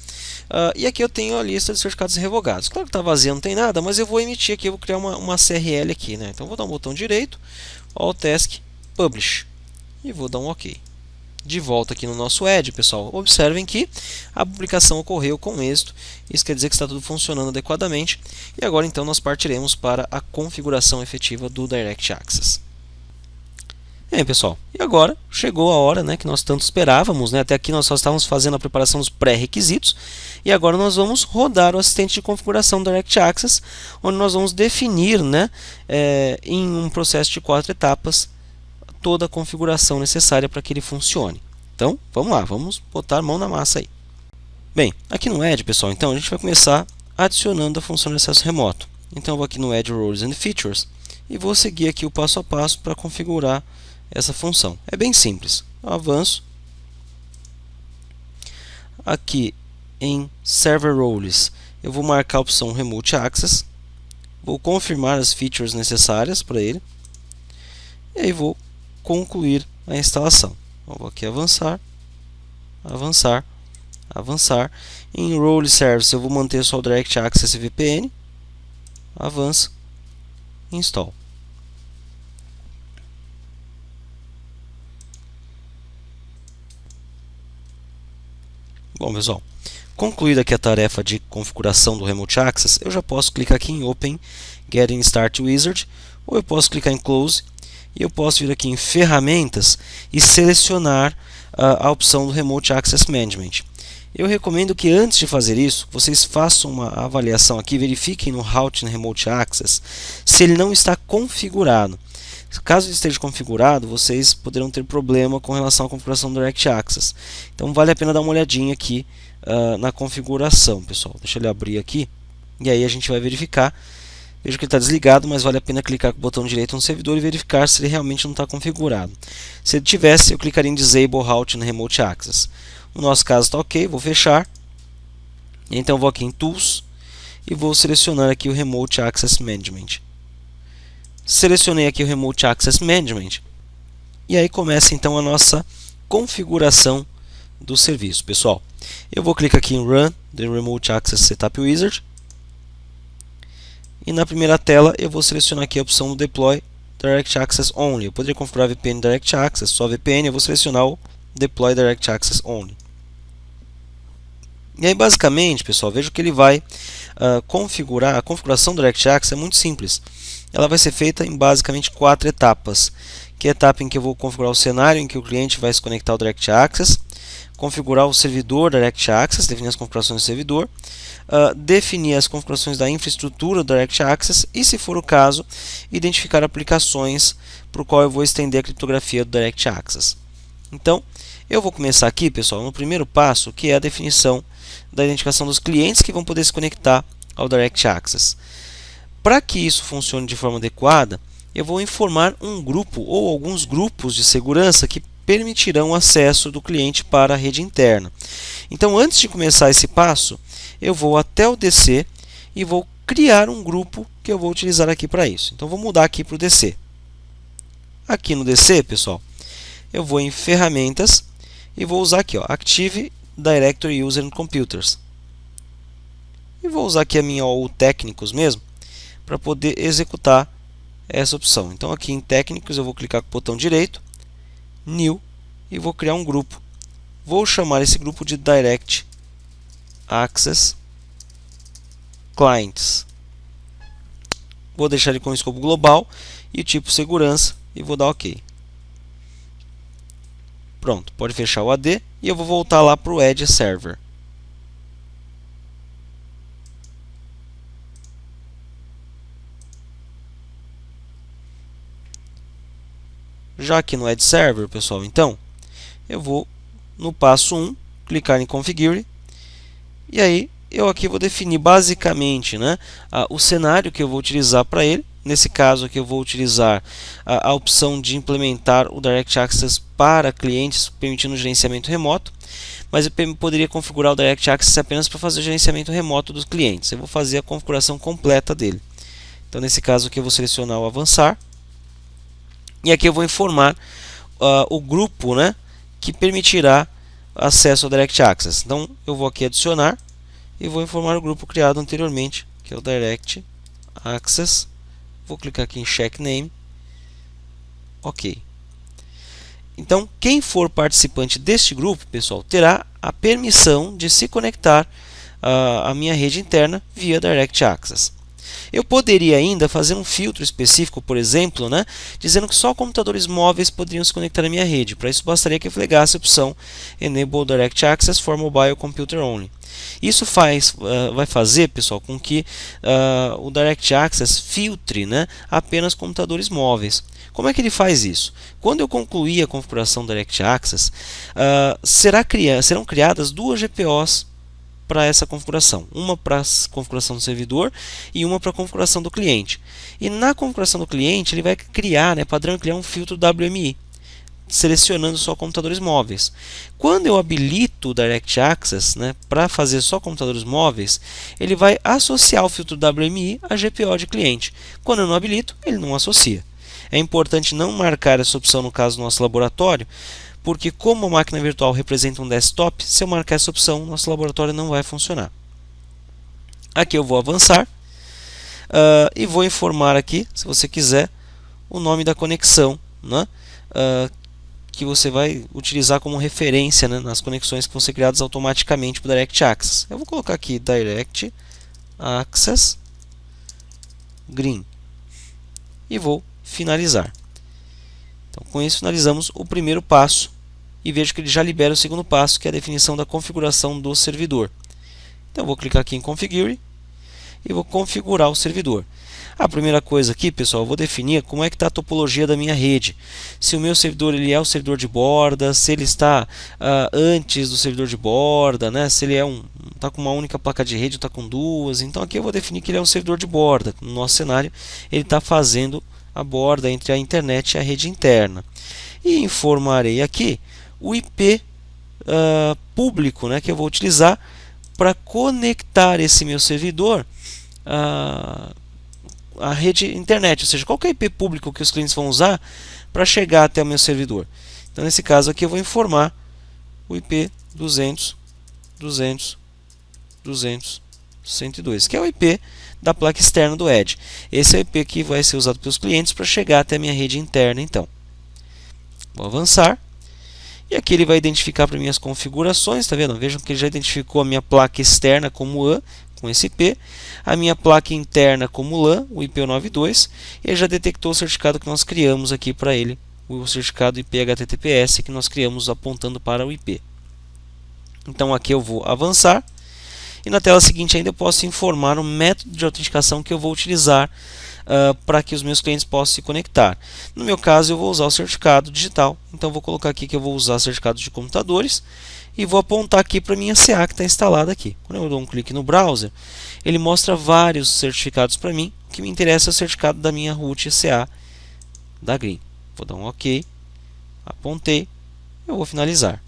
E aqui eu tenho a lista de certificados revogados. Claro que está vazia, não tem nada, mas eu vou emitir aqui, eu vou criar uma CRL aqui, né? Então vou dar um botão direito, All Task, Publish, e vou dar um OK. De volta aqui no nosso Edge, pessoal, observem que a publicação ocorreu com êxito. Isso quer dizer que está tudo funcionando adequadamente. E agora então nós partiremos para a configuração efetiva do Direct Access. Bem, pessoal, e agora chegou a hora, né, que nós tanto esperávamos, né? Até aqui nós só estávamos fazendo a preparação dos pré-requisitos e agora nós vamos rodar o assistente de configuração do Direct Access, onde nós vamos definir, né, em um processo de 4 etapas toda a configuração necessária para que ele funcione. Então, vamos lá, vamos botar a mão na massa aí. Bem, aqui no Edge, pessoal, então a gente vai começar adicionando a função de acesso remoto. Então, eu vou aqui no Edge Roles and Features e vou seguir aqui o passo a passo para configurar essa função. É bem simples. Eu avanço. Aqui em Server Roles, eu vou marcar a opção Remote Access. Vou confirmar as features necessárias para ele. E aí vou concluir a instalação. Eu vou aqui avançar, avançar, avançar. Em Role Service eu vou manter só o Direct Access VPN. Avança, install. Bom, pessoal, concluída aqui a tarefa de configuração do Remote Access, eu já posso clicar aqui em Open Getting Start Wizard, ou eu posso clicar em Close, e eu posso vir aqui em Ferramentas e selecionar a opção do Remote Access Management. Eu recomendo que antes de fazer isso, vocês façam uma avaliação aqui, verifiquem no Route Remote Access se ele não está configurado. Caso ele esteja configurado, vocês poderão ter problema com relação à configuração do Direct Access. Então vale a pena dar uma olhadinha aqui na configuração, pessoal. Deixa eu abrir aqui e aí a gente vai verificar. Veja que ele está desligado, mas vale a pena clicar com o botão direito no servidor e verificar se ele realmente não está configurado. Se ele tivesse, eu clicaria em Disable Route no Remote Access. No nosso caso está ok, vou fechar. Então vou aqui em Tools e vou selecionar aqui o Remote Access Management. Selecionei aqui o Remote Access Management. E aí começa então a nossa configuração do serviço, pessoal. Eu vou clicar aqui em Run the Remote Access Setup Wizard. E na primeira tela eu vou selecionar aqui a opção do Deploy Direct Access Only. Eu poderia configurar VPN Direct Access, só VPN, eu vou selecionar o Deploy Direct Access Only. E aí basicamente, pessoal, veja que ele vai configurar. A configuração do Direct Access é muito simples. Ela vai ser feita em basicamente 4 etapas. Que é a etapa em que eu vou configurar o cenário em que o cliente vai se conectar ao Direct Access, configurar o servidor Direct Access, definir as configurações do servidor, definir as configurações da infraestrutura do Direct Access e, se for o caso, identificar aplicações para o qual eu vou estender a criptografia do Direct Access. Então, eu vou começar aqui, pessoal, no primeiro passo, que é a definição da identificação dos clientes que vão poder se conectar ao Direct Access. Para que isso funcione de forma adequada, eu vou informar um grupo ou alguns grupos de segurança que permitirão o acesso do cliente para a rede interna. Então, antes de começar esse passo, eu vou até o DC e vou criar um grupo que eu vou utilizar aqui para isso. Então, vou mudar aqui para o DC. Aqui no DC, pessoal, eu vou em Ferramentas e vou usar aqui, ó, Active Directory User and Computers. E vou usar aqui a minha OU Técnicos mesmo, para poder executar essa opção. Então aqui em Técnicos eu vou clicar com o botão direito, New, e vou criar um grupo. Vou chamar esse grupo de Direct Access Clients. Vou deixar ele com escopo global e o tipo segurança e vou dar OK. Pronto, pode fechar o AD e eu vou voltar lá para o Edge Server. Já aqui no Edge Server, pessoal, então, eu vou no passo 1, clicar em Configure, e aí eu aqui vou definir basicamente, né, o cenário que eu vou utilizar para ele. Nesse caso aqui eu vou utilizar a opção de implementar o Direct Access para clientes, permitindo o gerenciamento remoto, mas eu poderia configurar o Direct Access apenas para fazer o gerenciamento remoto dos clientes. Eu vou fazer a configuração completa dele. Então nesse caso aqui eu vou selecionar o avançar, e aqui eu vou informar o grupo, né, que permitirá acesso ao Direct Access. Então eu vou aqui adicionar e vou informar o grupo criado anteriormente, que é o Direct Access. Vou clicar aqui em Check Name. OK. Então quem for participante deste grupo, pessoal, terá a permissão de se conectar à minha rede interna via Direct Access. Eu poderia ainda fazer um filtro específico, por exemplo, né, dizendo que só computadores móveis poderiam se conectar à minha rede. Para isso bastaria que eu flegasse a opção Enable Direct Access for Mobile Computer Only. Isso vai fazer, pessoal, com que o Direct Access filtre, né, apenas computadores móveis. Como é que ele faz isso? Quando eu concluir a configuração do Direct Access, serão criadas duas GPOs para essa configuração, uma para a configuração do servidor e uma para a configuração do cliente. E na configuração do cliente ele vai criar, né, padrão, criar um filtro WMI, selecionando só computadores móveis. Quando eu habilito o Direct Access, né, para fazer só computadores móveis, ele vai associar o filtro WMI à GPO de cliente. Quando eu não habilito, ele não associa. É importante não marcar essa opção no caso do nosso laboratório, porque como a máquina virtual representa um desktop, se eu marcar essa opção, nosso laboratório não vai funcionar. Aqui eu vou avançar e vou informar aqui, se você quiser, o nome da conexão, né, que você vai utilizar como referência, né, nas conexões que vão ser criadas automaticamente para o Direct Access. Eu vou colocar aqui Direct Access Green e vou finalizar. Então, com isso finalizamos o primeiro passo e vejo que ele já libera o segundo passo, que é a definição da configuração do servidor. Então eu vou clicar aqui em Configure e vou configurar o servidor. A primeira coisa aqui, pessoal, eu vou definir como é que está a topologia da minha rede. Se o meu servidor ele é o servidor de borda, se ele está antes do servidor de borda, né? Se ele está com uma única placa de rede ou está com duas. Então aqui eu vou definir que ele é um servidor de borda. No nosso cenário ele está fazendo a borda entre a internet e a rede interna. E informarei aqui o IP público, né, que eu vou utilizar para conectar esse meu servidor à rede internet, ou seja, qual que é o IP público que os clientes vão usar para chegar até o meu servidor. Então nesse caso aqui eu vou informar o IP 200.200.200.102, que é o IP da placa externa do Edge. Esse é o IP que vai ser usado pelos clientes para chegar até a minha rede interna. Então, vou avançar E aqui ele vai identificar para mim as configurações, tá vendo? Vejam que ele já identificou a minha placa externa como WAN, com esse IP, a minha placa interna como LAN, o IP92, e ele já detectou o certificado que nós criamos aqui para ele, o certificado IP HTTPS que nós criamos apontando para o IP. Então aqui eu vou avançar, e na tela seguinte ainda eu posso informar o método de autenticação que eu vou utilizar para que os meus clientes possam se conectar. No meu caso eu vou usar o certificado digital, então vou colocar aqui que eu vou usar certificados de computadores e vou apontar aqui para a minha CA que está instalada aqui. Quando eu dou um clique no browser, ele mostra vários certificados para mim. O que me interessa é o certificado da minha root CA da Green. Vou dar um OK, apontei, eu vou finalizar.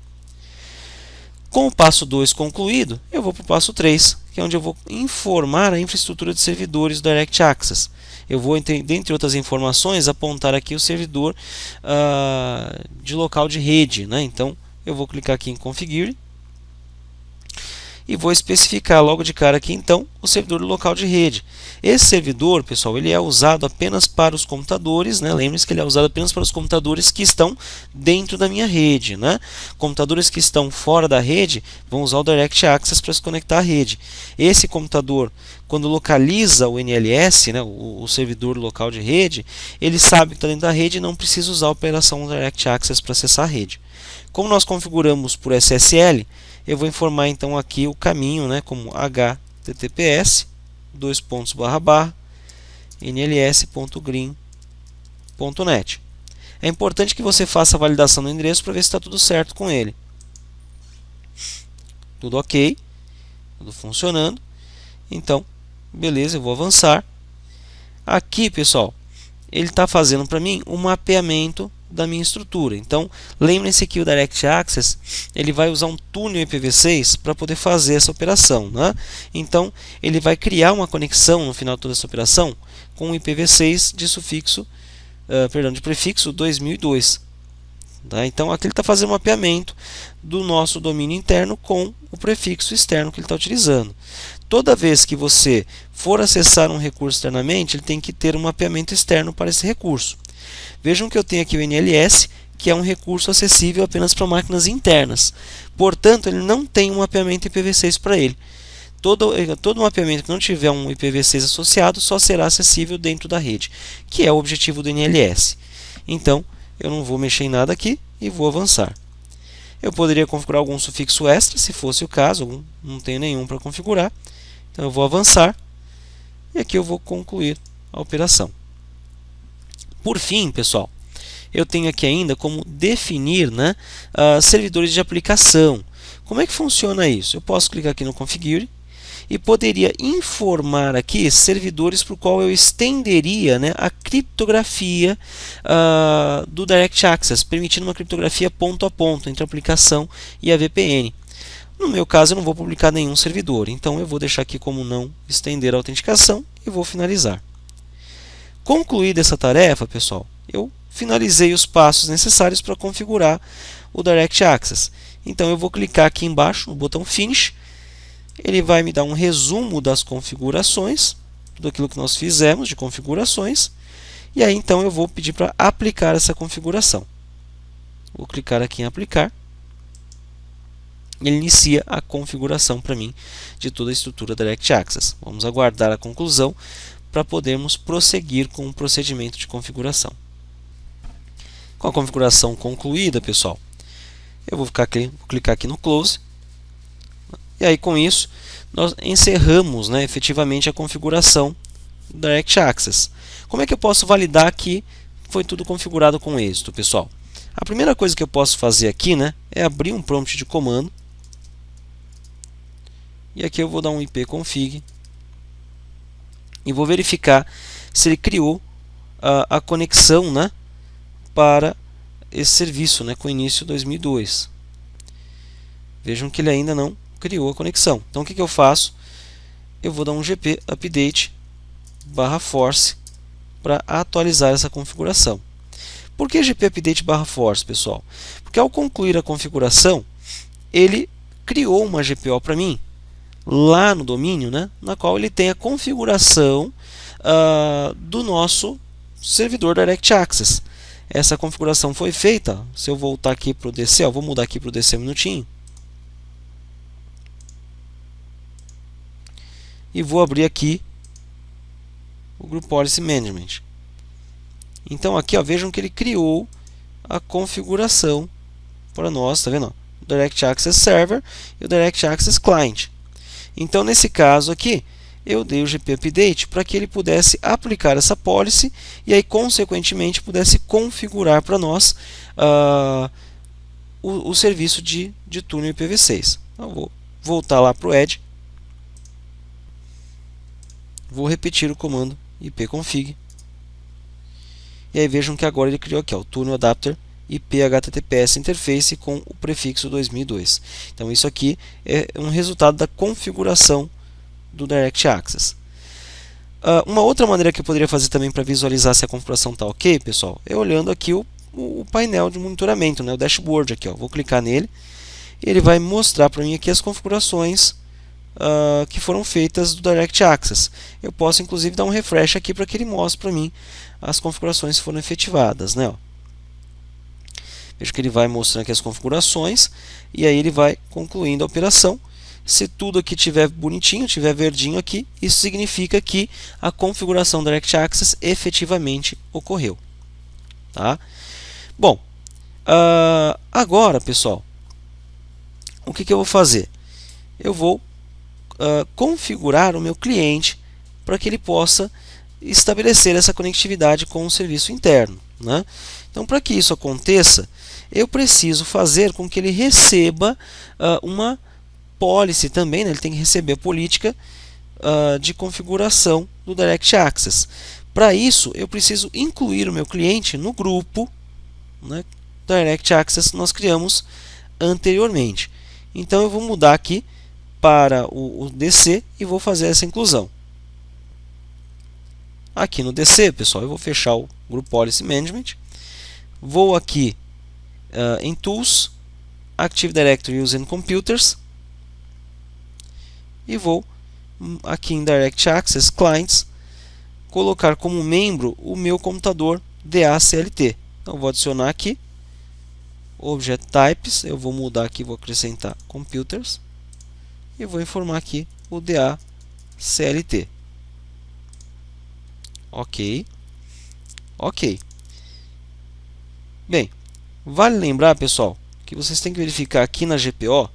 Com o passo 2 concluído, eu vou para o passo 3, que é onde eu vou informar a infraestrutura de servidores do Direct Access. Eu vou, dentre outras informações, apontar aqui o servidor de local de rede, né? Então, eu vou clicar aqui em Configure e vou especificar logo de cara aqui então o servidor local de rede. Esse servidor, pessoal, ele é usado apenas para os computadores, né? Lembre-se que ele é usado apenas para os computadores que estão dentro da minha rede, né? Computadores que estão fora da rede vão usar o Direct Access para se conectar à rede. Esse computador, quando localiza o NLS, né, o servidor local de rede, ele sabe que está dentro da rede e não precisa usar a operação Direct Access para acessar a rede. Como nós configuramos por SSL, eu vou informar então aqui o caminho, né, como https nls.green.net. É importante que você faça a validação do endereço para ver se está tudo certo com ele. Tudo ok, tudo funcionando. Então, beleza, eu vou avançar. Aqui, pessoal, ele está fazendo para mim um mapeamento da minha estrutura. Então, lembrem-se que o Direct Access ele vai usar um túnel IPv6 para poder fazer essa operação, né? Então, ele vai criar uma conexão no final de toda essa operação com o IPv6 de sufixo, de prefixo 2002. Tá? Então, aqui ele está fazendo um mapeamento do nosso domínio interno com o prefixo externo que ele está utilizando. Toda vez que você for acessar um recurso externamente, ele tem que ter um mapeamento externo para esse recurso. Vejam que eu tenho aqui o NLS, que é um recurso acessível apenas para máquinas internas. Portanto, ele não tem um mapeamento IPv6 para ele. Todo mapeamento que não tiver um IPv6 associado só será acessível dentro da rede, que é o objetivo do NLS. Então, eu não vou mexer em nada aqui e vou avançar. Eu poderia configurar algum sufixo extra, se fosse o caso, não tenho nenhum para configurar. Então, eu vou avançar e aqui eu vou concluir a operação. Por fim, pessoal, eu tenho aqui ainda como definir, né, servidores de aplicação. Como é que funciona isso? Eu posso clicar aqui no Configure e poderia informar aqui servidores para o qual eu estenderia, né, a criptografia do Direct Access, permitindo uma criptografia ponto a ponto entre a aplicação e a VPN. No meu caso, eu não vou publicar nenhum servidor, então eu vou deixar aqui como não estender a autenticação e vou finalizar. Concluída essa tarefa, pessoal, eu finalizei os passos necessários para configurar o Direct Access. Então eu vou clicar aqui embaixo no botão Finish. Ele vai me dar um resumo das configurações, tudo aquilo que nós fizemos de configurações. E aí então eu vou pedir para aplicar essa configuração. Vou clicar aqui em aplicar. Ele inicia a configuração para mim de toda a estrutura Direct Access. Vamos aguardar a conclusão para podermos prosseguir com o procedimento de configuração. Com a configuração concluída, pessoal, eu vou clicar aqui no Close. E aí com isso, nós encerramos, né, efetivamente a configuração do Direct Access. Como é que eu posso validar que foi tudo configurado com êxito, pessoal? A primeira coisa que eu posso fazer aqui, né, é abrir um prompt de comando. E aqui eu vou dar um ipconfig e vou verificar se ele criou a conexão, né, para esse serviço, né, com início 2002. Vejam que ele ainda não criou a conexão. Então o que eu faço? Eu vou dar um gp update /force para atualizar essa configuração. Por que gp update /force, pessoal? Porque ao concluir a configuração, ele criou uma GPO para mim lá no domínio, né, na qual ele tem a configuração do nosso servidor Direct Access. essa configuração foi feita, se eu voltar aqui para o DC, vou mudar aqui para o DC um minutinho, e vou abrir aqui o Group Policy Management. Então aqui vejam que ele criou a configuração para nós, tá vendo? O Direct Access Server e o Direct Access Client. Então nesse caso aqui, eu dei o GP Update para que ele pudesse aplicar essa policy e aí consequentemente pudesse configurar para nós o serviço de túnel IPv6. Então vou voltar lá para o Edge, vou repetir o comando ipconfig e aí vejam que agora ele criou aqui o túnel adapter IP HTTPS interface com o prefixo 2002. Então isso aqui é um resultado da configuração do Direct Access. Uma outra maneira que eu poderia fazer também para visualizar se a configuração está ok, pessoal, é olhando aqui o painel de monitoramento, né, o dashboard aqui. Vou clicar nele e ele vai mostrar para mim aqui as configurações que foram feitas do Direct Access. Eu posso inclusive dar um refresh aqui para que ele mostre para mim as configurações que foram efetivadas, né? Veja que ele vai mostrando aqui as configurações e aí ele vai concluindo a operação. Se tudo aqui estiver bonitinho, estiver verdinho aqui, isso significa que a configuração Direct Access efetivamente ocorreu. Tá? Bom, agora, pessoal, o que eu vou fazer? Eu vou configurar o meu cliente para que ele possa estabelecer essa conectividade com o serviço interno, né? Então, para que isso aconteça, eu preciso fazer com que ele receba uma policy também, né? Ele tem que receber a política de configuração do Direct Access. Para isso, eu preciso incluir o meu cliente no grupo, né, Direct Access que nós criamos anteriormente. Então eu vou mudar aqui para o DC e vou fazer essa inclusão. Aqui no DC, pessoal, eu vou fechar o Group Policy Management. Vou aqui em Tools, Active Directory Using Computers. E vou aqui em Direct Access Clients colocar como membro o meu computador DACLT. Então vou adicionar aqui Object Types, eu vou mudar aqui, vou acrescentar Computers e vou informar aqui o DACLT. Ok. Bem, vale lembrar, pessoal, que vocês têm que verificar aqui na GPO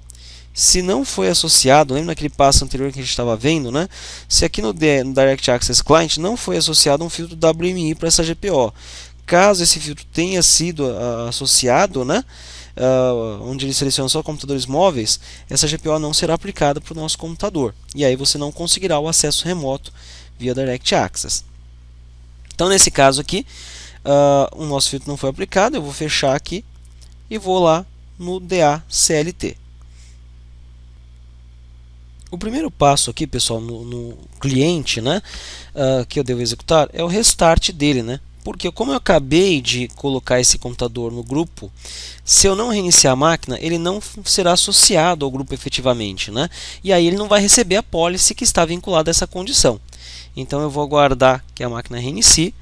se não foi associado, lembra naquele passo anterior que a gente estava vendo, né? Se aqui no Direct Access Client não foi associado um filtro WMI para essa GPO. Caso esse filtro tenha sido associado, né? Onde ele seleciona só computadores móveis, essa GPO não será aplicada para o nosso computador. E aí você não conseguirá o acesso remoto via Direct Access. Então, nesse caso aqui, o nosso filtro não foi aplicado, eu vou fechar aqui e vou lá no DACLT. O primeiro passo aqui, pessoal, no cliente, né, que eu devo executar é o restart dele, né? Porque como eu acabei de colocar esse computador no grupo, se eu não reiniciar a máquina, ele não será associado ao grupo efetivamente, né? E aí ele não vai receber a policy que está vinculada a essa condição. Então eu vou aguardar que a máquina reinicie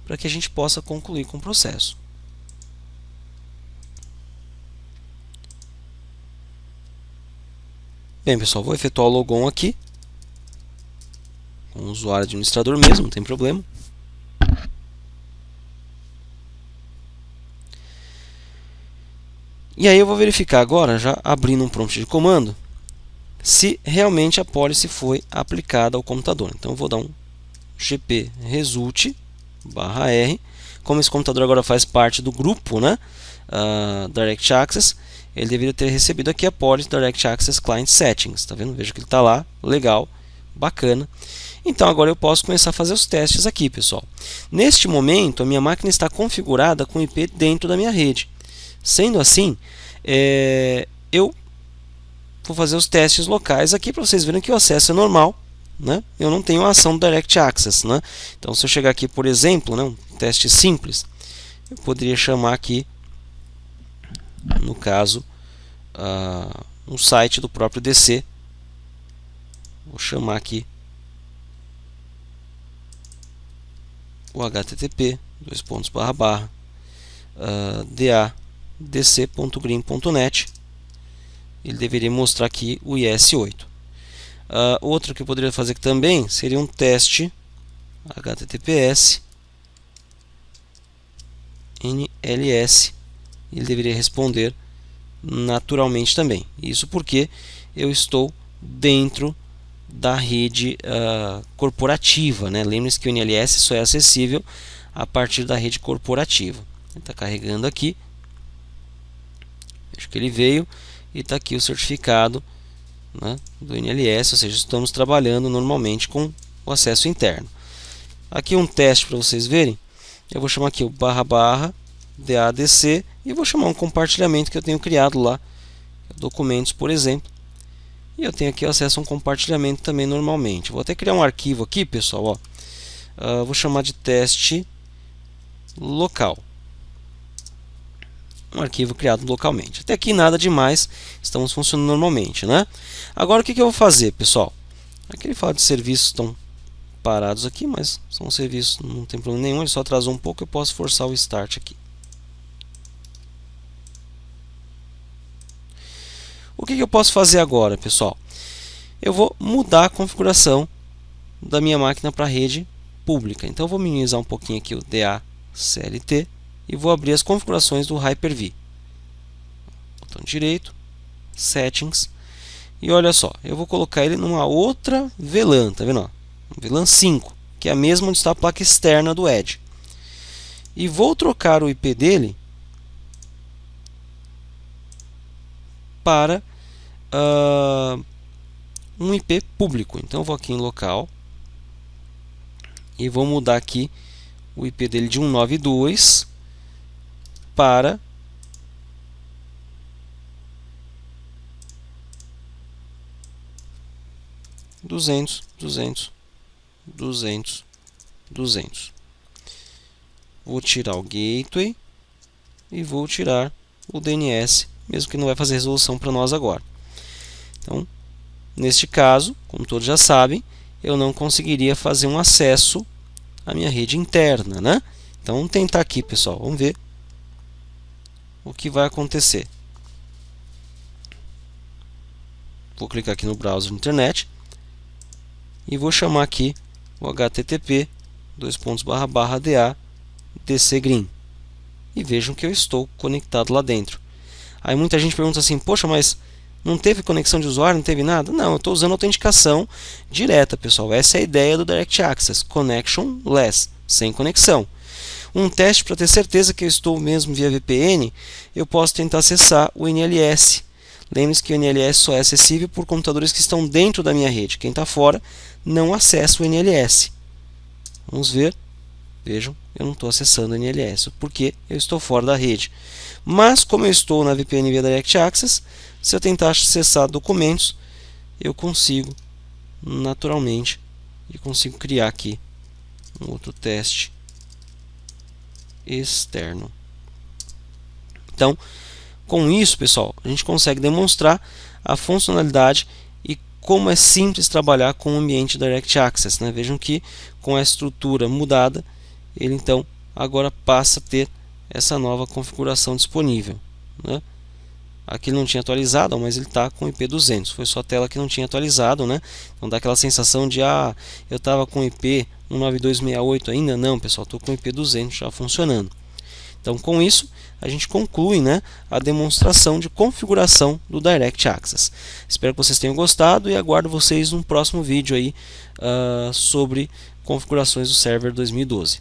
para que a gente possa concluir com o processo. Bem, pessoal, vou efetuar o logon aqui com o usuário administrador mesmo, não tem problema. E aí eu vou verificar agora, já abrindo um prompt de comando, se realmente a policy foi aplicada ao computador. Então eu vou dar um gp result /r. Como esse computador agora faz parte do grupo, né, Direct Access, ele deveria ter recebido aqui a policy Direct Access Client Settings. Tá vendo? Veja que ele está lá, legal, bacana. Então agora eu posso começar a fazer os testes aqui, pessoal. Neste momento a minha máquina está configurada com IP dentro da minha rede. Sendo assim, eu vou fazer os testes locais aqui para vocês verem que o acesso é normal, né? Eu não tenho a ação do Direct Access, né? Então se eu chegar aqui, por exemplo, né, um teste simples, eu poderia chamar aqui, no caso, um site do próprio DC. Vou chamar aqui o http da.dc.green.net, ele deveria mostrar aqui o IS8. Outro que eu poderia fazer aqui também seria um teste HTTPS NLS. Ele deveria responder naturalmente também. Isso porque eu estou dentro da rede corporativa, né? Lembre-se que o NLS só é acessível a partir da rede corporativa. Ele está carregando aqui. Veja que ele veio e está aqui o certificado, né, do NLS, ou seja, estamos trabalhando normalmente com o acesso interno. Aqui um teste para vocês verem. Eu vou chamar aqui o //DADC e vou chamar um compartilhamento que eu tenho criado lá, documentos, por exemplo. E eu tenho aqui acesso a um compartilhamento também normalmente. Vou até criar um arquivo aqui, pessoal. Ó. Vou chamar de teste local. Um arquivo criado localmente. Até aqui nada demais, estamos funcionando normalmente, né? Agora o que eu vou fazer, pessoal? Aqui ele fala de serviços estão parados aqui, mas são serviços, não tem problema nenhum, ele só atrasou um pouco, eu posso forçar o start aqui. O que eu posso fazer agora, pessoal? Eu vou mudar a configuração da minha máquina para a rede pública. Então eu vou minimizar um pouquinho aqui o DACLT e vou abrir as configurações do Hyper-V. Botão direito, Settings, e olha só, eu vou colocar ele numa outra VLAN, tá vendo? VLAN 5, que é a mesma onde está a placa externa do Edge. E vou trocar o IP dele para um IP público. Então eu vou aqui em local e vou mudar aqui o IP dele de 192 para 200, 200, 200, 200. Vou tirar o gateway e vou tirar o DNS, mesmo que não vai fazer resolução para nós agora. Então, neste caso, como todos já sabem, eu não conseguiria fazer um acesso à minha rede interna, né? Então, vamos tentar aqui, pessoal. Vamos ver o que vai acontecer. Vou clicar aqui no browser de internet e vou chamar aqui o http://da/dc-green e vejam que eu estou conectado lá dentro. Aí muita gente pergunta assim: poxa, mas não teve conexão de usuário, não teve nada? Não, eu estou usando autenticação direta, pessoal. Essa é a ideia do Direct Access, connectionless, sem conexão. Um teste para ter certeza que eu estou mesmo via VPN, eu posso tentar acessar o NLS. Lembre-se que o NLS só é acessível por computadores que estão dentro da minha rede. Quem está fora não acessa o NLS. Vamos ver. Vejam, eu não estou acessando o NLS, porque eu estou fora da rede. Mas, como eu estou na VPN via Direct Access, se eu tentar acessar documentos, eu consigo naturalmente e consigo criar aqui um outro teste externo. Então, com isso, pessoal, a gente consegue demonstrar a funcionalidade e como é simples trabalhar com o ambiente Direct Access, né? Vejam que com a estrutura mudada, ele então agora passa a ter essa nova configuração disponível, né? Aqui ele não tinha atualizado, mas ele está com IP 200. Foi só a tela que não tinha atualizado, né? Então dá aquela sensação de eu estava com IP 19268 ainda. Não, pessoal, estou com IP 200 já funcionando. Então com isso a gente conclui, né, a demonstração de configuração do Direct Access. Espero que vocês tenham gostado e aguardo vocês no próximo vídeo aí, sobre configurações do Server 2012.